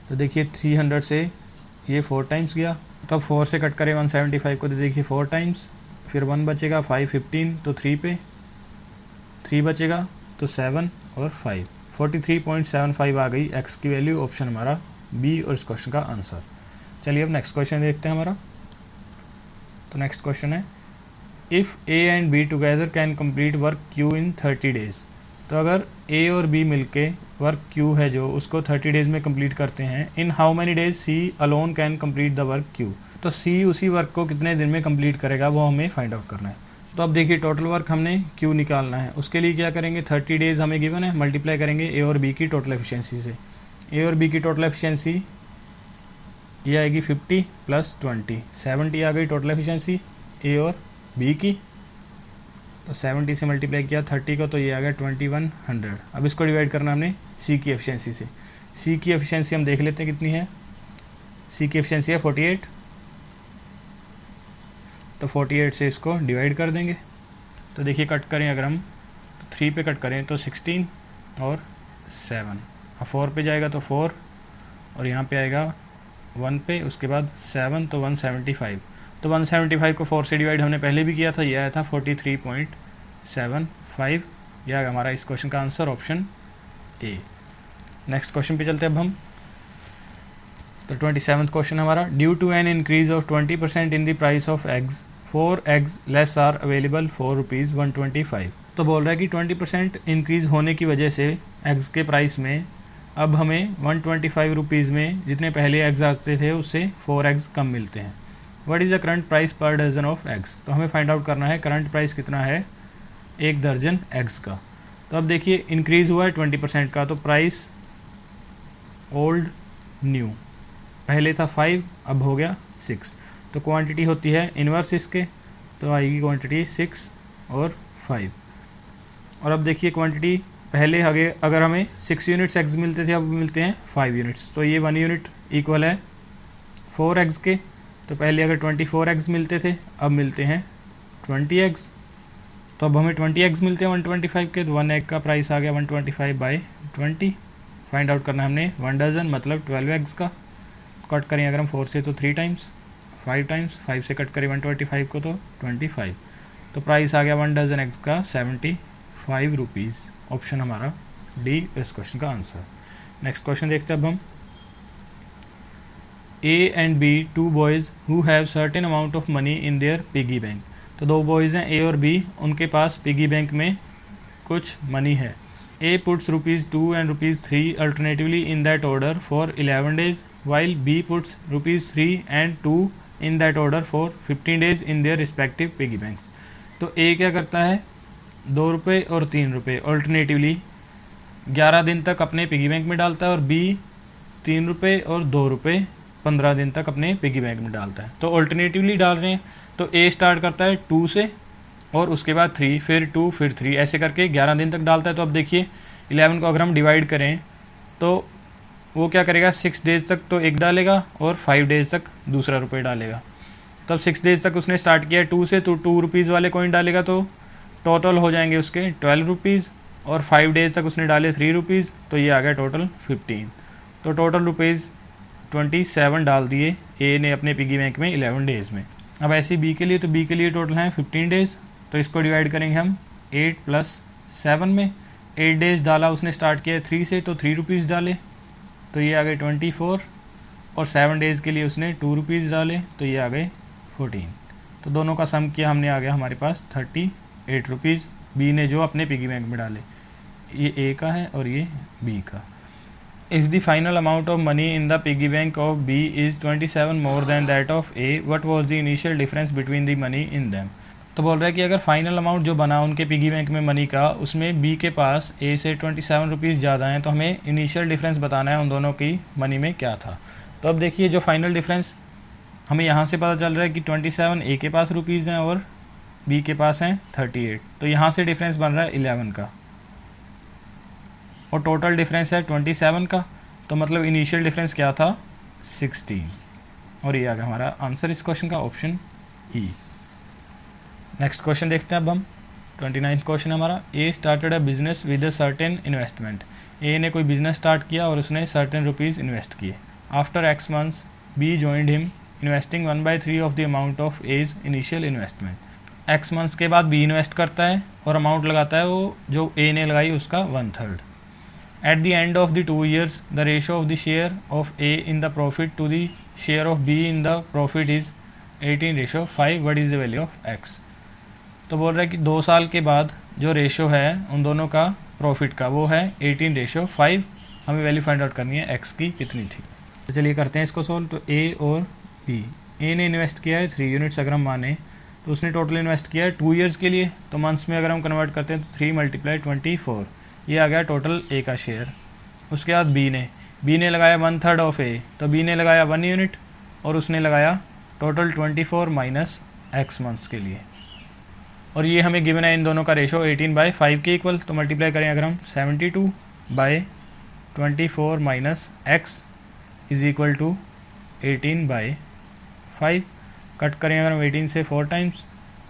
तो देखिए 300 से ये 4 टाइम्स गया, तो अब 4 से कट करें 175 को, तो देखिए 4 टाइम्स, फिर 1 बचेगा 5 15, तो 3 पे 3 बचेगा तो 7 और 5, 43.75 आ गई एक्स की वैल्यू। ऑप्शन हमारा बी और इस क्वेश्चन का आंसर। चलिए अब नेक्स्ट क्वेश्चन देखते हैं हमारा। तो नेक्स्ट क्वेश्चन है, if A and be together can complete work Q in 30 days. तो अगर ए और बी मिलके वर्क क्यू है जो उसको 30 डेज़ में कंप्लीट करते हैं, in how many days C alone can complete the work Q. तो सी उसी वर्क को कितने दिन में कंप्लीट करेगा वो हमें फाइंड आउट करना है। तो अब देखिए टोटल वर्क हमने क्यू निकालना है, उसके लिए क्या करेंगे, 30 डेज़ हमें गिवन है, मल्टीप्लाई करेंगे ए और बी की टोटल एफिशिएंसी से। ए और बी की टोटल एफिशिएंसी ये आएगी 50 + 20 70 आ गई टोटल एफिशिएंसी ए और बी की। तो 70 से मल्टीप्लाई किया 30 को, तो ये आ गया 2100। अब इसको डिवाइड करना हमने सी की एफिशिएंसी से। सी की एफिशिएंसी हम देख लेते हैं कितनी है। सी की एफिशिएंसी है 48, तो 48 से इसको डिवाइड कर देंगे। तो देखिए कट करें अगर हम 3 पे कट करें तो 16 और 7, 4 पे जाएगा तो 4 और यहाँ पे आएगा 1 पे, उसके बाद 7, तो 175। तो 175 को 4 से डिवाइड हमने पहले भी किया था, यह आया था 43.75। यह है हमारा इस क्वेश्चन का answer, option A. Next question पे चलते हैं अब हम। तो 27th क्वेश्चन हमारा, due to an increase of 20% in the price of eggs 4 eggs less are available for ₹125। तो बोल रहा है कि 20% इंक्रीज़ होने की वजह से एग्स के प्राइस में अब हमें 125 रुपीज़ में जितने पहले एग्स आते थे उससे 4 एग्स कम मिलते हैं। What is the current price per dozen of eggs. तो हमें फाइंड आउट करना है करंट प्राइस कितना है एक दर्जन एग्स का। तो अब देखिए इंक्रीज़ हुआ है 20% का, तो प्राइस ओल्ड न्यू पहले था 5 अब हो गया 6, तो क्वांटिटी होती है इन्वर्स इसके, तो आएगी क्वांटिटी 6 और 5। और अब देखिए क्वांटिटी पहले आगे अगर हमें 6 यूनिट्स एग्स मिलते थे अब मिलते हैं 5 यूनिट्स, तो ये 1 यूनिट इक्वल है 4 एग्स के। तो पहले अगर 24 एग्स मिलते थे अब मिलते हैं 20 एग्स, तो अब हमें 20 एग्स मिलते हैं 125 के, तो 1 एग का प्राइस आ गया 125/20। फाइंड आउट करना है हमने 1 डजन मतलब 12 एग्स का। कट करें अगर हम 4 से तो 3 टाइम्स 5 टाइम्स, 5 से कट करें 125 को तो 25, तो प्राइस आ गया 1 डजन एग्स का 75 रुपीज़। ऑप्शन हमारा डी इस क्वेश्चन का आंसर। नेक्स्ट क्वेश्चन देखते हैं अब हम। A and B, two boys who have certain amount of money in their piggy bank. तो दो बॉयज़ हैं ए और बी, उनके पास पिगी बैंक में कुछ मनी है। A puts ₹2 and ₹3 alternatively in that order for 11 days, while B puts ₹3 and 2 in that order for 15 days in their respective piggy banks। तो A क्या करता है, ₹2 और ₹3 अल्टरनेटिवली 11 दिन तक अपने पिगी बैंक में डालता है, और B ₹3 और ₹2 15 दिन तक अपने पिगी बैंक में डालता है। तो अल्टरनेटिवली डाल रहे हैं, तो A स्टार्ट करता है 2 से, और उसके बाद 3, फिर 2, फिर 3, ऐसे करके 11 दिन तक डालता है। तो अब देखिए 11 को अगर हम डिवाइड करें तो वो क्या करेगा, 6 डेज़ तक तो एक डालेगा और 5 डेज़ तक दूसरा रुपये डालेगा। तो अब 6 डेज़ तक उसने स्टार्ट किया 2 से, तो 2 रुपीज़ वाले कॉइन डालेगा, तो टोटल हो जाएंगे उसके 12 रुपीज़, और 5 डेज़ तक उसने डाले 3 रुपीज़, तो ये आ गया टोटल 15। तो टोटल रुपीज़ 27 डाल दिए ए ने अपने पिगी बैंक में 11 डेज़ में। अब ऐसे बी के लिए, तो बी के लिए टोटल हैं 15 डेज़, तो इसको डिवाइड करेंगे हम 8 + 7 में। 8 डेज़ डाला उसने, स्टार्ट किया 3 से, तो 3 रुपीज़ डाले, तो ये आ गए 24, और 7 डेज़ के लिए उसने 2 रुपीज़ डाले, तो ये आ गए 14। तो दोनों का सम किया हमने, आ गया हमारे पास 38 रुपीज़ बी ने जो अपने पिगी बैंक में डाले। ये ए का है और ये बी का। If the final amount of money in the piggy bank of B is 27 more than that of A, what was the initial difference between the money in them. तो बोल रहा है कि अगर फाइनल अमाउंट जो बना उनके पिगी बैंक में मनी का, उसमें बी के पास ए से 27 रुपीज़ ज़्यादा हैं, तो हमें इनिशियल डिफरेंस बताना है उन दोनों की मनी में क्या था। तो अब देखिए जो फाइनल डिफरेंस हमें यहाँ से पता चल रहा है कि 27 ए के पास रुपीज़ हैं और बी के पास हैं 38, तो यहाँ से डिफरेंस बन रहा है 11 का, और टोटल डिफरेंस है 27 का, तो मतलब इनिशियल डिफरेंस क्या था 16, और ये आ गया हमारा आंसर इस क्वेश्चन का, ऑप्शन ई। नेक्स्ट क्वेश्चन देखते हैं अब हम। 29 क्वेश्चन हमारा। A started a business with a certain investment. A ने कोई बिजनेस स्टार्ट किया और उसने सर्टेन रुपीज़ इन्वेस्ट किए। After X months B joined him investing 1/3 of the amount of A's initial investment. X months के बाद B invest करता है और अमाउंट लगाता है वो जो ए ने लगाई उसका 1/3। At the end of the 2 years the ratio of the share of A in the profit to the share of B in the profit is 18:5। What is the value of X. तो बोल रहा है कि 2 साल के बाद जो ratio है उन दोनों का प्रॉफिट का, वो है 18:5। हमें वैल्यू फाइंड आउट करनी है एक्स की कितनी थी। तो चलिए करते हैं इसको सोल्व। तो ए और बी, ए ने इन्वेस्ट किया है 3 यूनिट्स अगर हम माने, तो उसने टोटल इन्वेस्ट किया है 2 years के लिए, तो मंथ्स में अगर हम कन्वर्ट करते हैं तो 3 × 24, ये आ गया टोटल ए का शेयर। उसके बाद बी ने लगाया 1/3 ऑफ ए, तो बी ने लगाया 1 यूनिट और उसने लगाया टोटल 24 माइनस एक्स मंथ्स के लिए, और ये हमें गिवन है इन दोनों का रेशो 18/5 के इक्वल। तो मल्टीप्लाई करें अगर हम 72/24 minus X is equal to 18/5। Cut करें अगर हम 18 से 4 टाइम्स,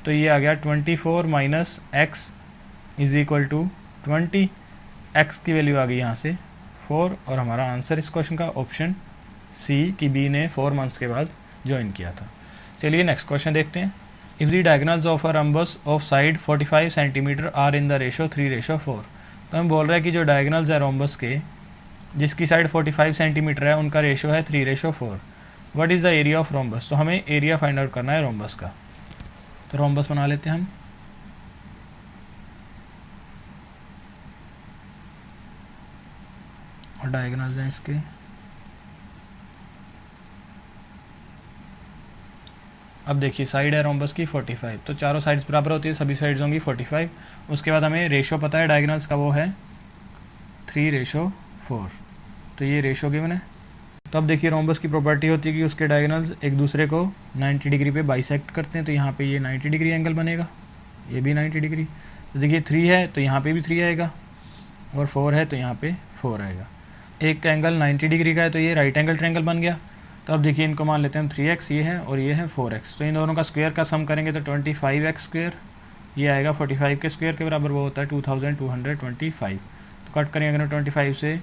तो ये आ गया 24 minus X is equal to 20। X की वैल्यू आ गई यहाँ से 4, और हमारा आंसर इस क्वेश्चन का ऑप्शन सी कि बी ने 4 मंथ्स के बाद ज्वाइन किया था। चलिए नेक्स्ट क्वेश्चन देखते हैं। If the diagonals of a rhombus of side 45 centimetre are in the ratio 3:4। तो हम बोल रहे हैं कि जो डायगोनल्स है रोम्बस के जिसकी साइड 45 सेंटीमीटर है उनका रेशो है 3:4। What is the area of rhombus. तो हमें एरिया फाइंड आउट करना है रोम्बस का। तो रोम्बस बना लेते हैं हम। और डायगोनल्स हैं इसके, अब देखिए साइड है रोम्बस की 45, तो चारों साइड्स बराबर होती है, सभी साइड्स होंगी 45। उसके बाद हमें रेशो पता है डायगोनल्स का, वो है 3:4, तो ये रेशो गिवन है। तो अब देखिए रोम्बस की प्रॉपर्टी होती है कि उसके डायगोनल्स एक दूसरे को 90 डिग्री पे बाइसेक्ट करते हैं, तो यहाँ पे ये 90 डिग्री एंगल बनेगा, ये भी 90 डिग्री। तो देखिए 3 है तो यहाँ पे भी 3 आएगा, और 4 है तो यहाँ पे 4 आएगा। एक एंगल 90 डिग्री का है तो ये राइट एंगल ट्रायंगल बन गया। तो अब देखिए इनको मान लेते हैं हम 3x ये है और ये है 4x, तो इन दोनों का स्क्वायर का सम करेंगे तो 25x², ये आएगा 45 के स्क्वायर के बराबर, वो होता है 2225। तो कट करेंगे अगर 25 से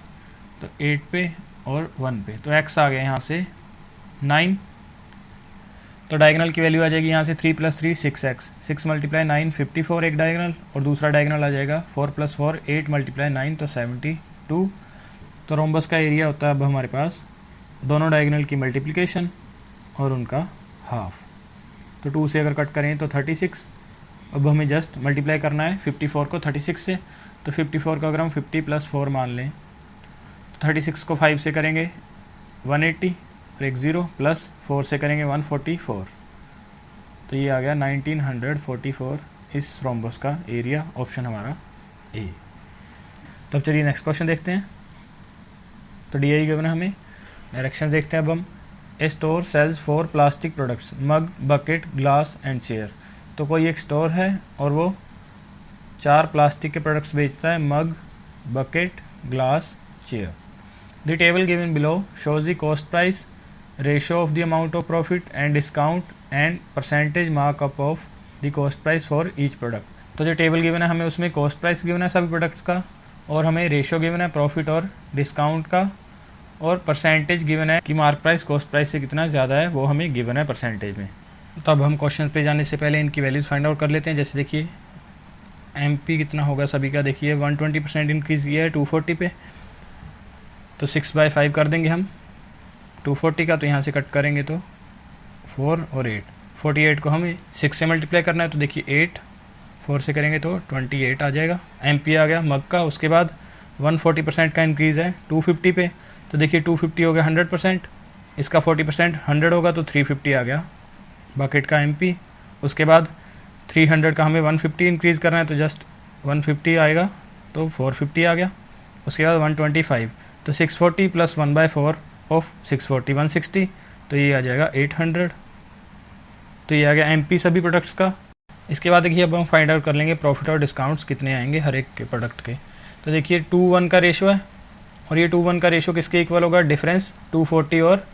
तो 8 पे और 1 पे, तो x आ गया यहाँ से 9। तो डायगोनल की वैल्यू आ जाएगी यहाँ से 3 + 3 6x, 6 × 9 54 एक डायगोनल, और दूसरा डायगोनल आ जाएगा 4 + 4 8 × 9 तो 72। तो रोम्बस का एरिया होता है अब हमारे पास दोनों डायगोनल की मल्टीप्लिकेशन और उनका हाफ। तो 2 से अगर कट करें तो 36। अब हमें जस्ट मल्टीप्लाई करना है 54 को 36 से। तो 54 को अगर हम 50 + 4 मान लें तो 36 को 5 से करेंगे 180 और एक 0 प्लस 4 से करेंगे 144। तो ये आ गया 1944 इस रोम्बस का एरिया, ऑप्शन हमारा ए। तो अब चलिए नेक्स्ट क्वेश्चन देखते हैं। तो डी आई गिवन है हमें, डायरेक्शन देखते हैं अब हम। A store sells 4 plastic products mug bucket glass and chair. तो कोई एक स्टोर है और वो 4 प्लास्टिक के प्रोडक्ट्स बेचता है, mug bucket glass chair. The table given below shows the cost price ratio of the amount of profit and discount and percentage markup of the cost price for each product. तो जो table given है हमें उसमें cost price given है सभी products का, और हमें रेशियो गिवन है प्रॉफिट और डिस्काउंट का, और परसेंटेज गिवन है कि मार्क प्राइस कॉस्ट प्राइस से कितना ज़्यादा है वो हमें गिवन है परसेंटेज में। तो अब हम क्वेश्चन पे जाने से पहले इनकी वैल्यूज़ फाइंड आउट कर लेते हैं। जैसे देखिए एमपी कितना होगा सभी का, देखिए 120% इंक्रीज़ किया है 240 पे, तो 6/5 कर देंगे हम 240 का। तो यहाँ से कट करेंगे तो 4 और 8, 48 को हमें 6 से मल्टीप्लाई करना है, तो देखिए 8 4 से करेंगे तो 28 आ जाएगा, एमपी आ गया मग का। उसके बाद 140% का इंक्रीज़ है 250 पे, तो देखिए 250 हो गया 100%, इसका 40% 100 होगा तो 350 आ गया बकेट का एमपी। उसके बाद 300 का हमें 150 इंक्रीज़ करना है, तो जस्ट 150 आएगा तो 450 आ गया। उसके बाद 125, तो 640 + 1/4 ऑफ 640 160, तो ये आ जाएगा 800। तो ये आ गया एमपी सभी प्रोडक्ट्स का। इसके बाद देखिए अब हम फाइंड आउट कर लेंगे प्रॉफिट और डिस्काउंट्स कितने आएंगे हर एक के प्रोडक्ट के। तो देखिए 2:1 का रेशो है, और ये 2:1 का रेशो किसके इक्वल होगा, डिफरेंस 240 और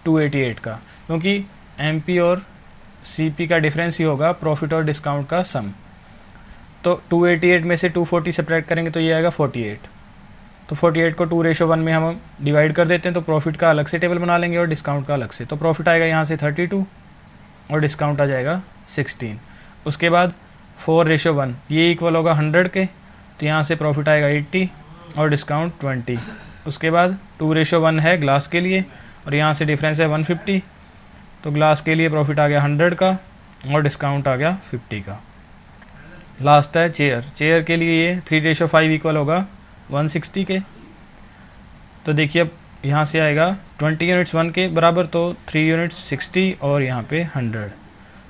288 का, क्योंकि एमपी और सीपी का डिफरेंस ही होगा प्रॉफिट और डिस्काउंट का सम। तो 288 में से 240 सब्ट्रैक्ट करेंगे तो ये आएगा 48। तो 48 को 2:1 में हम डिवाइड कर देते हैं, तो प्रॉफिट का अलग से टेबल बना लेंगे और डिस्काउंट का अलग से। तो प्रॉफिट आएगा यहाँ से 32 और डिस्काउंट आ जाएगा 16। उसके बाद 4:1 ये इक्वल होगा 100 के, तो यहाँ से प्रॉफिट आएगा 80 और डिस्काउंट 20। उसके बाद 2:1 है ग्लास के लिए, और यहाँ से डिफरेंस है 150, तो ग्लास के लिए प्रॉफिट आ गया 100 का और डिस्काउंट आ गया 50 का। लास्ट है चेयर, चेयर के लिए ये 3:5 इक्वल होगा 160 के। तो देखिए अब यहाँ से आएगा 20 यूनिट्स 1 के बराबर, तो 3 यूनिट्स 60 और यहाँ पे 100।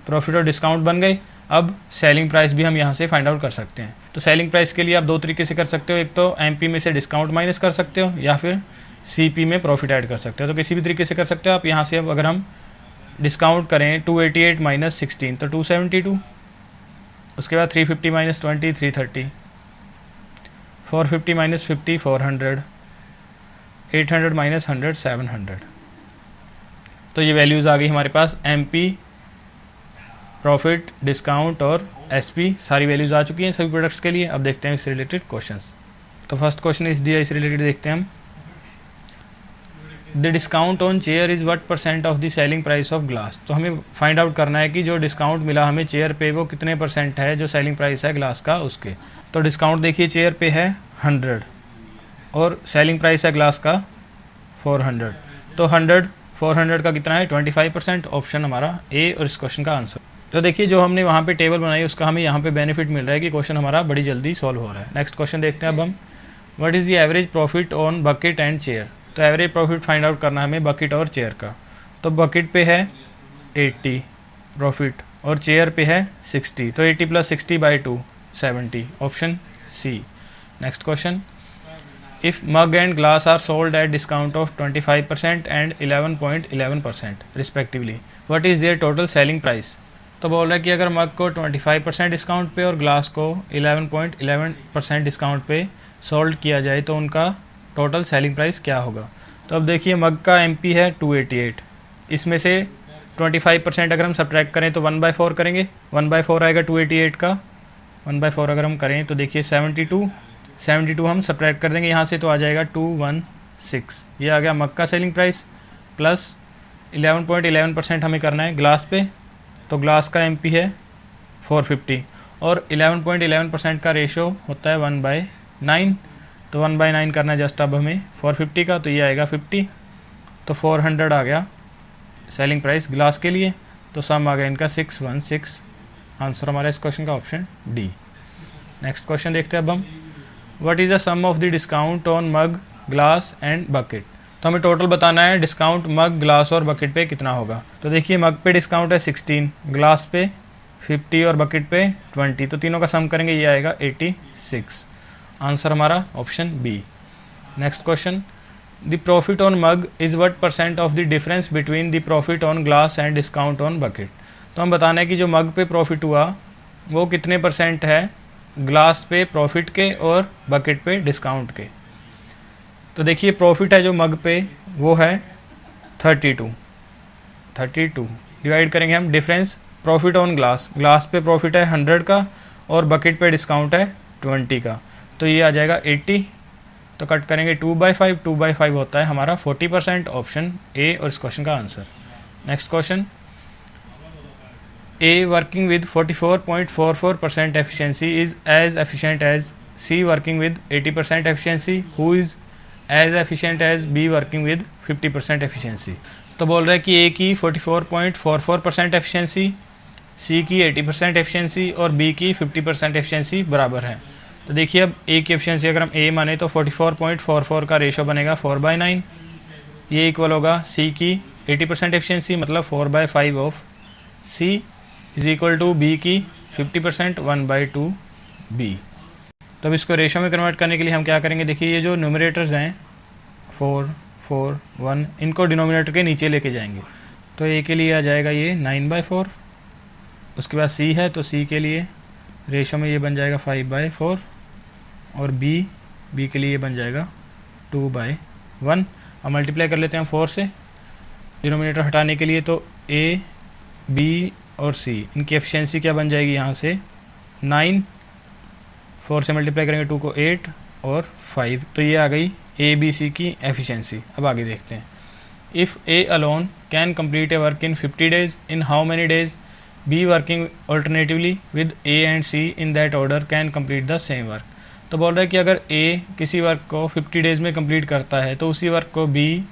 प्रॉफिट और डिस्काउंट बन गए। अब सेलिंग प्राइस भी हम यहाँ से फाइंड आउट कर सकते हैं। तो सेलिंग प्राइस के लिए आप 2 तरीके से कर सकते हो, एक तो एमपी में से डिस्काउंट माइनस कर सकते हो, या फिर सीपी में प्रॉफिट ऐड कर सकते हो। तो किसी भी तरीके से कर सकते हो आप। यहाँ से अब अगर हम डिस्काउंट करें 288 - 16 तो 272, उसके बाद 350 - 20 330, 450 - 50 400, 800 - 100 700। तो ये वैल्यूज़ आ गई हमारे पास, एमपी, प्रॉफिट, डिस्काउंट और एसपी, सारी वैल्यूज़ आ चुकी हैं सभी प्रोडक्ट्स के लिए। अब देखते हैं इससे रिलेटेड क्वेश्चंस। तो फर्स्ट क्वेश्चन इस डीआई से रिलेटेड देखते हैं हम। The discount on chair is what % of the selling price of glass. तो हमें फाइंड आउट करना है कि जो डिस्काउंट मिला हमें चेयर पे वो कितने % है जो सेलिंग प्राइस है ग्लास का उसके। तो डिस्काउंट देखिए चेयर पे है 100 और सेलिंग प्राइस है ग्लास का 400, तो 100 400 का कितना है 25%, ऑप्शन हमारा ए और इस क्वेश्चन का आंसर। तो देखिए जो हमने वहाँ पे टेबल बनाई उसका हमें यहाँ पे बेनिफिट मिल रहा है कि क्वेश्चन हमारा बड़ी जल्दी सॉल्व हो रहा है। नेक्स्ट क्वेश्चन देखते हैं अब हम, what is the average profit on bucket and chair. तो एवरेज प्रॉफिट फाइंड आउट करना है हमें बकेट और चेयर का। तो बकेट पे है 80 प्रॉफिट और चेयर पे है 60, तो 80 + 60/2 70, option C. Next question, if mug and glass are sold at discount of 25% and 11.11% respectively, what is their total selling price. तो बोल रहा है कि अगर मग को 25% डिस्काउंट पे और ग्लास को 11.11% डिस्काउंट पे सोल्ड किया जाए तो उनका टोटल सेलिंग प्राइस क्या होगा। तो अब देखिए मग का एमपी है 288, इसमें से 25% अगर हम सब्ट्रैक्ट करें तो 1/4 करेंगे, 1/4 आएगा 288 का, 1/4 अगर हम करें तो देखिए 72 हम सब्ट्रैक्ट कर देंगे यहाँ से, तो आ जाएगा 216। ये आ गया मग का सेलिंग प्राइस प्लस 11.11% हमें करना है ग्लास पे, तो ग्लास का MP है 450 और 11.11% का रेशो होता है 1/9, तो 1/9 करना है जस्ट अब हमें 450 का, तो ये आएगा 50, तो 400 आ गया सेलिंग प्राइस ग्लास के लिए, तो सम आ गया इनका 616। आंसर हमारा इस क्वेश्चन का ऑप्शन डी। नेक्स्ट क्वेश्चन देखते हैं अब हम, what is the sum of the discount on mug, glass and bucket. तो हमें टोटल बताना है डिस्काउंट मग, ग्लास और बकेट पे कितना होगा। तो देखिए मग पे डिस्काउंट है 16, ग्लास पे 50 और बकेट पे 20, तो तीनों का सम करेंगे ये आएगा 86। आंसर हमारा option B. Next question, the profit on mug is what % of the difference between the profit on glass and discount on bucket. तो हम बताना है कि जो मग पे प्रॉफिट हुआ वो कितने % है ग्लास पे प्रॉफिट के और बकेट पे डिस्काउंट के। तो देखिए प्रॉफिट है जो मग पे वो है 32 डिवाइड करेंगे हम difference profit on glass, glass पे प्रॉफिट है 100 का और बकेट पे डिस्काउंट है 20 का, तो ये आ जाएगा 80, तो कट करेंगे 2/5, 2/5 होता है हमारा 40%, ऑप्शन ए और इस क्वेश्चन का answer. Next question, A working with 44.44% efficiency is as efficient as C working with 80% efficiency, who is as efficient as B working with 50% efficiency। तो बोल रहा है कि A की 44.44% एफिशिएंसी, C की 80% एफिशिएंसी और B की 50% एफिशिएंसी बराबर है। तो देखिए अब A की एफिशिएंसी अगर हम A माने तो 44.44 का रेशो बनेगा 4/9, ये इक्वल होगा C की 80% एफिशिएंसी मतलब 4/5 of C is equal to B की 50% 1/2 बी। तो अब इसको रेशो में कन्वर्ट करने के लिए हम क्या करेंगे, देखिए ये जो न्यूमरेटर्स हैं 4, 4, 1 इनको डिनोमिनेटर के नीचे लेके जाएंगे, तो ए के लिए आ जाएगा ये 9/4, उसके बाद सी है तो सी के लिए रेशो में ये बन जाएगा 5/4 और बी के लिए ये बन जाएगा 2/1। अब मल्टीप्लाई कर लेते हैं हम 4 से डिनोमिनेटर हटाने के लिए, तो ए, बी और सी इनकी एफिशिएंसी क्या बन जाएगी यहाँ से 9, 4 से मल्टीप्लाई करेंगे 2 को 8 और 5, तो ये आ गई ए बी सी की एफिशिएंसी। अब आगे देखते हैं, if A alone can complete a work in 50 days, in how many days B working alternatively with A and C in that order can complete the same work. तो बोल रहा है कि अगर ए किसी वर्क को 50 डेज़ में कंप्लीट करता है तो उसी वर्क को बी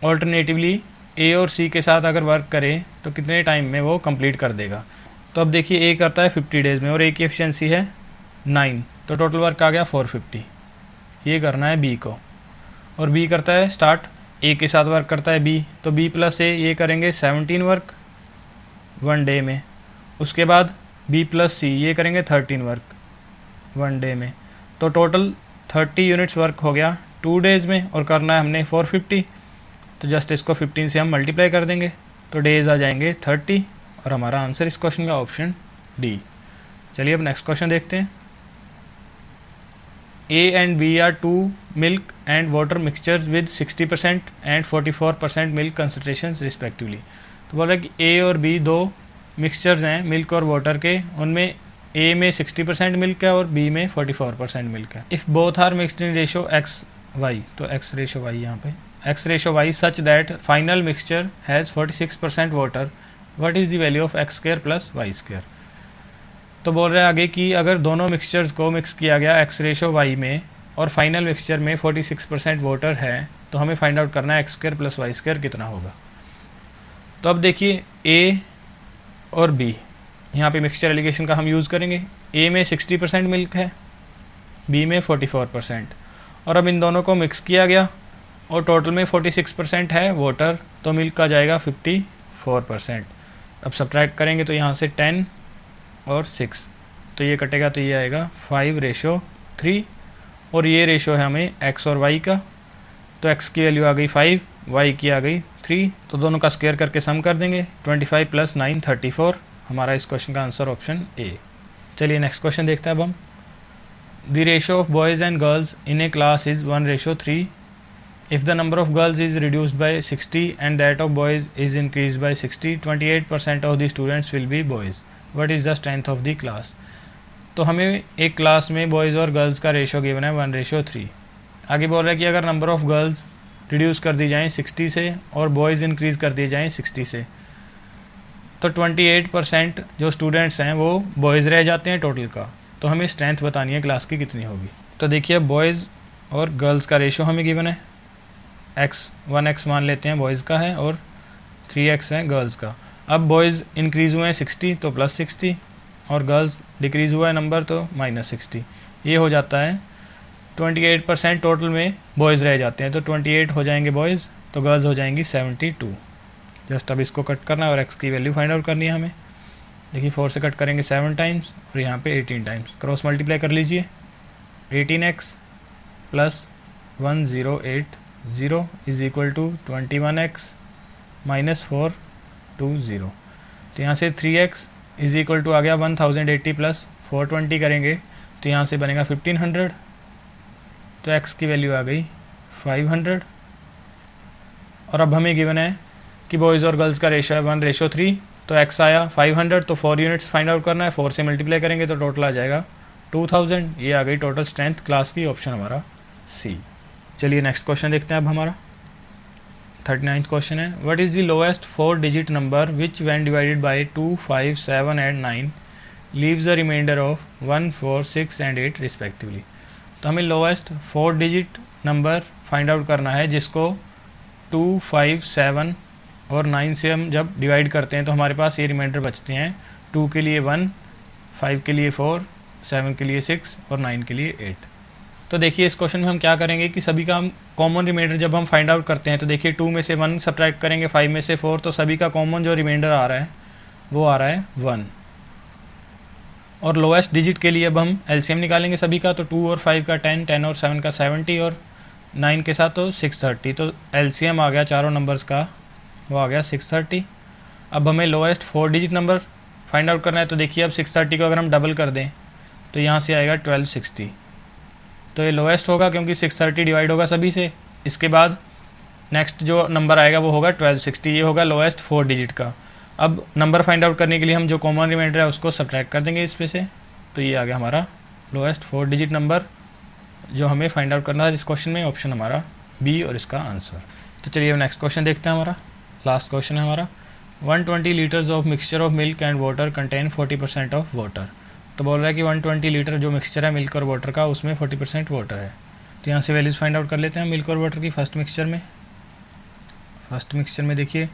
ऑल्टरनेटिवली ए और सी के साथ अगर वर्क करे तो कितने टाइम में वो कंप्लीट कर देगा। तो अब देखिए ए करता है 50 डेज़ में और ए की एफिशिएंसी है 9, तो टोटल वर्क आ गया 450, ये करना है बी को। और बी करता है स्टार्ट ए के साथ वर्क करता है बी, तो बी प्लस ए ये करेंगे 17 वर्क 1 डे में, उसके बाद बी प्लस सी ये करेंगे 13 वर्क 1 डे में, तो टोटल 30 यूनिट्स वर्क हो गया 2 डेज़ में और करना है हमने 450, तो जस्ट इसको 15 से हम मल्टीप्लाई कर देंगे तो डेज आ जाएंगे 30 और हमारा आंसर इस क्वेश्चन का ऑप्शन डी। चलिए अब नेक्स्ट क्वेश्चन देखते हैं, A and B are 2 milk and water mixtures with 60% and 44% milk concentration respectively. तो बोल रहा है कि ए और बी दो मिक्सचर्स हैं मिल्क और वाटर के, उनमें ए में 60% मिल्क है और बी में 44% मिल्क है। If both are mixed in ratio X Y, तो एक्स रेशो वाई यहाँ पे x ratio y such that final mixture has 46% water, what is the value of x square plus y square। तो बोल रहे हैं आगे कि अगर दोनों मिक्सचर्स को मिक्स किया गया x रेशो y में और फाइनल मिक्सचर में 46% वाटर है, तो हमें फाइंड आउट करना है x square plus y square कितना होगा। तो अब देखिए a और b यहाँ पे मिक्सचर एलिगेशन का हम यूज़ करेंगे, a में 60% मिल्क है, b में 44%, और अब इन दोनों को मिक्स किया गया और टोटल में 46% है वाटर, तो मिल्क का जाएगा 54%। अब सब्ट्रैक्ट करेंगे तो यहाँ से 10 और 6, तो ये कटेगा तो ये आएगा 5:3 और ये रेशो है हमें x और y का, तो x की वैल्यू आ गई 5, y की आ गई 3, तो दोनों का स्क्वायर करके सम कर देंगे 25 + 9 34, हमारा इस क्वेश्चन का आंसर ऑप्शन ए। चलिए नेक्स्ट क्वेश्चन देखते हैं अब हम, the ratio of boys and girls in A class is 1:3। If the number of girls is reduced by 60 and that of boys is increased by 60, 28% of the students will be boys. What is the strength of the class? तो हमें एक class में boys और girls का ratio given है 1:3। आगे बोल रहा है कि अगर नंबर ऑफ़ गर्ल्स रिड्यूस कर दी जाएँ 60 से और बॉयज़ इंक्रीज़ कर दिए जाएँ 60 से, तो 28% जो स्टूडेंट्स हैं वो बॉयज़ रह जाते हैं टोटल का। तो हमें स्ट्रेंथ बतानी है क्लास की कितनी होगी। तो देखिए बॉयज़ और गर्ल्स का रेशो हमें गिवन है, x 1x मान लेते हैं बॉयज़ का है और 3x है गर्ल्स का। अब बॉयज़ इंक्रीज़ हुए हैं 60 तो +60 और गर्ल्स डिक्रीज़ हुआ है नंबर तो -60। ये हो जाता है 28% टोटल में बॉयज़ रह जाते हैं, तो 28 हो जाएंगे बॉयज़ तो गर्ल्स हो जाएंगी 72। जस्ट अब इसको कट करना है और x की वैल्यू फाइंड आउट करनी है हमें। देखिए 4 से कट करेंगे 7 टाइम्स और यहाँ पे 18 टाइम्स, क्रॉस मल्टीप्लाई कर लीजिए। 18x + 1080 is equal to 21x - 420। तो यहाँ से 3x इज इक्वल टू आ गया 1080 + 420 करेंगे तो यहाँ से बनेगा 1500, तो x की वैल्यू आ गई 500। और अब हमें गिवन है कि बॉयज़ और गर्ल्स का रेशो है 1:3, तो x आया 500, तो 4 यूनिट्स फाइंड आउट करना है। 4 से मल्टीप्लाई करेंगे तो टोटल आ जाएगा 2000। ये आ गई टोटल स्ट्रेंथ क्लास की, ऑप्शन हमारा सी। चलिए नेक्स्ट क्वेश्चन देखते हैं अब हमारा 39th क्वेश्चन है, what is the lowest 4 digit number which when divided by 2, 5, 7 and 9 leaves the remainder of 1, 4, 6 and 8 respectively. तो हमें lowest 4 digit number find out करना है जिसको 2, 5, 7 और 9 से हम जब डिवाइड करते हैं तो हमारे पास ये रिमाइंडर बचते हैं। 2 के लिए 1, 5 के लिए 4, 7 के लिए 6 और 9 के लिए 8। तो देखिए इस क्वेश्चन में हम क्या करेंगे कि सभी का हम कॉमन रिमाइंडर जब हम फाइंड आउट करते हैं तो देखिए 2 में से 1 सब्ट्रैक्ट करेंगे, 5 में से 4, तो सभी का कॉमन जो रिमाइंडर आ रहा है वो आ रहा है 1। और लोएस्ट डिजिट के लिए अब हम एलसीएम निकालेंगे सभी का, तो 2 और 5 का 10, 10 और 7 का 70 और 9 के साथ तो 630। तो एलसीएम आ गया चारों नंबर्स का, वो आ गया 630। अब हमें lowest 4 digit number find out करना है, तो देखिए अब 630 को अगर हम डबल कर दें तो यहाँ से आएगा 1260। तो ये लोएस्ट होगा क्योंकि 630 डिवाइड होगा सभी से। इसके बाद नेक्स्ट जो नंबर आएगा वो होगा 1260, ये होगा लोएस्ट 4 डिजिट का। अब नंबर फाइंड आउट करने के लिए हम जो कॉमन रिमाइंडर है उसको सब्ट्रैक्ट कर देंगे इस पे से, तो ये आ गया हमारा लोएस्ट 4 डिजिट नंबर जो हमें फाइंड आउट करना है इस क्वेश्चन में, ऑप्शन हमारा बी और इसका आंसर। तो चलिए अब नेक्स्ट क्वेश्चन देखते हैं। हमारा लास्ट क्वेश्चन है हमारा 120 litres of mixture of milk and water contain 40% of water. तो बोल रहा है कि 120 लीटर जो मिक्सचर है मिल्क और वाटर का उसमें 40% वाटर है। तो यहाँ से वैल्यूज़ फाइंड आउट कर लेते हैं मिल्क और वाटर की। फर्स्ट मिक्सचर में देखिए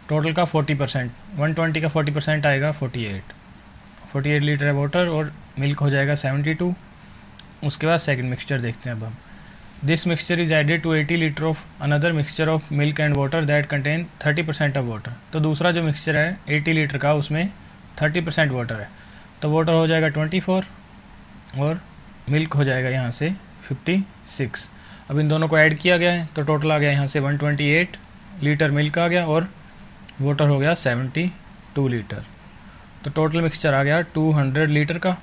टोटल का 40%, 120 का 40% आएगा 48 लीटर है वाटर और मिल्क हो जाएगा 72। उसके बाद सेकंड मिक्सचर देखते हैं अब हम। This mixture is added to 80 litre of another mixture of milk and water that contain 30% of water. तो दूसरा जो मिक्सचर है 80 लीटर का उसमें 30% वाटर है, तो वाटर हो जाएगा 24 और मिल्क हो जाएगा यहाँ से 56। अब इन दोनों को ऐड किया गया है तो टोटल आ गया यहाँ से 128 लीटर मिल्क आ गया और वाटर हो गया 72 लीटर। तो टोटल मिक्सचर आ गया 200 लीटर का।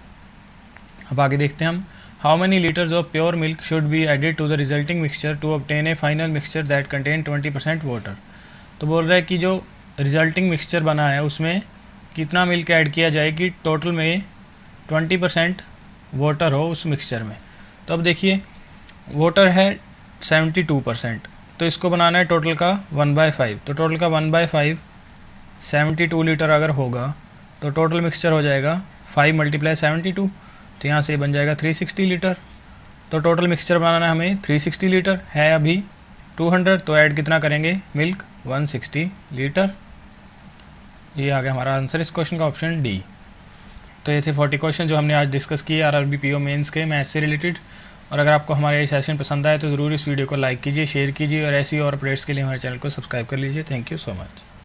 अब आगे देखते हैं हम, how many litres of pure milk should be added to the resulting mixture to obtain a final mixture that contain 20% water. तो बोल रहा है कि जो रिजल्टिंग मिक्सचर बना है उसमें कितना मिल्क ऐड किया जाए कि टोटल में 20% वाटर हो उस मिक्सचर में। तो अब देखिए वाटर है 72%, तो इसको बनाना है टोटल का 1/5। तो टोटल का 1/5 72 लीटर अगर होगा तो टोटल मिक्सचर हो जाएगा 5 × 72, तो यहाँ से बन जाएगा 360 लीटर। तो टोटल मिक्सचर बनाना है हमें 360 लीटर, है अभी 200, तो ऐड कितना करेंगे मिल्क 160 लीटर। ये आ गया हमारा आंसर इस क्वेश्चन का, ऑप्शन डी। तो ये थे 40 क्वेश्चन जो हमने आज डिस्कस किए आरआरबी पीओ मेंस के मैथ्स से रिलेटेड। और अगर आपको हमारा ये सेशन पसंद आए तो ज़रूर इस वीडियो को लाइक कीजिए, शेयर कीजिए और ऐसी और अपडेट्स के लिए हमारे चैनल को सब्सक्राइब कर लीजिए। Thank you so much.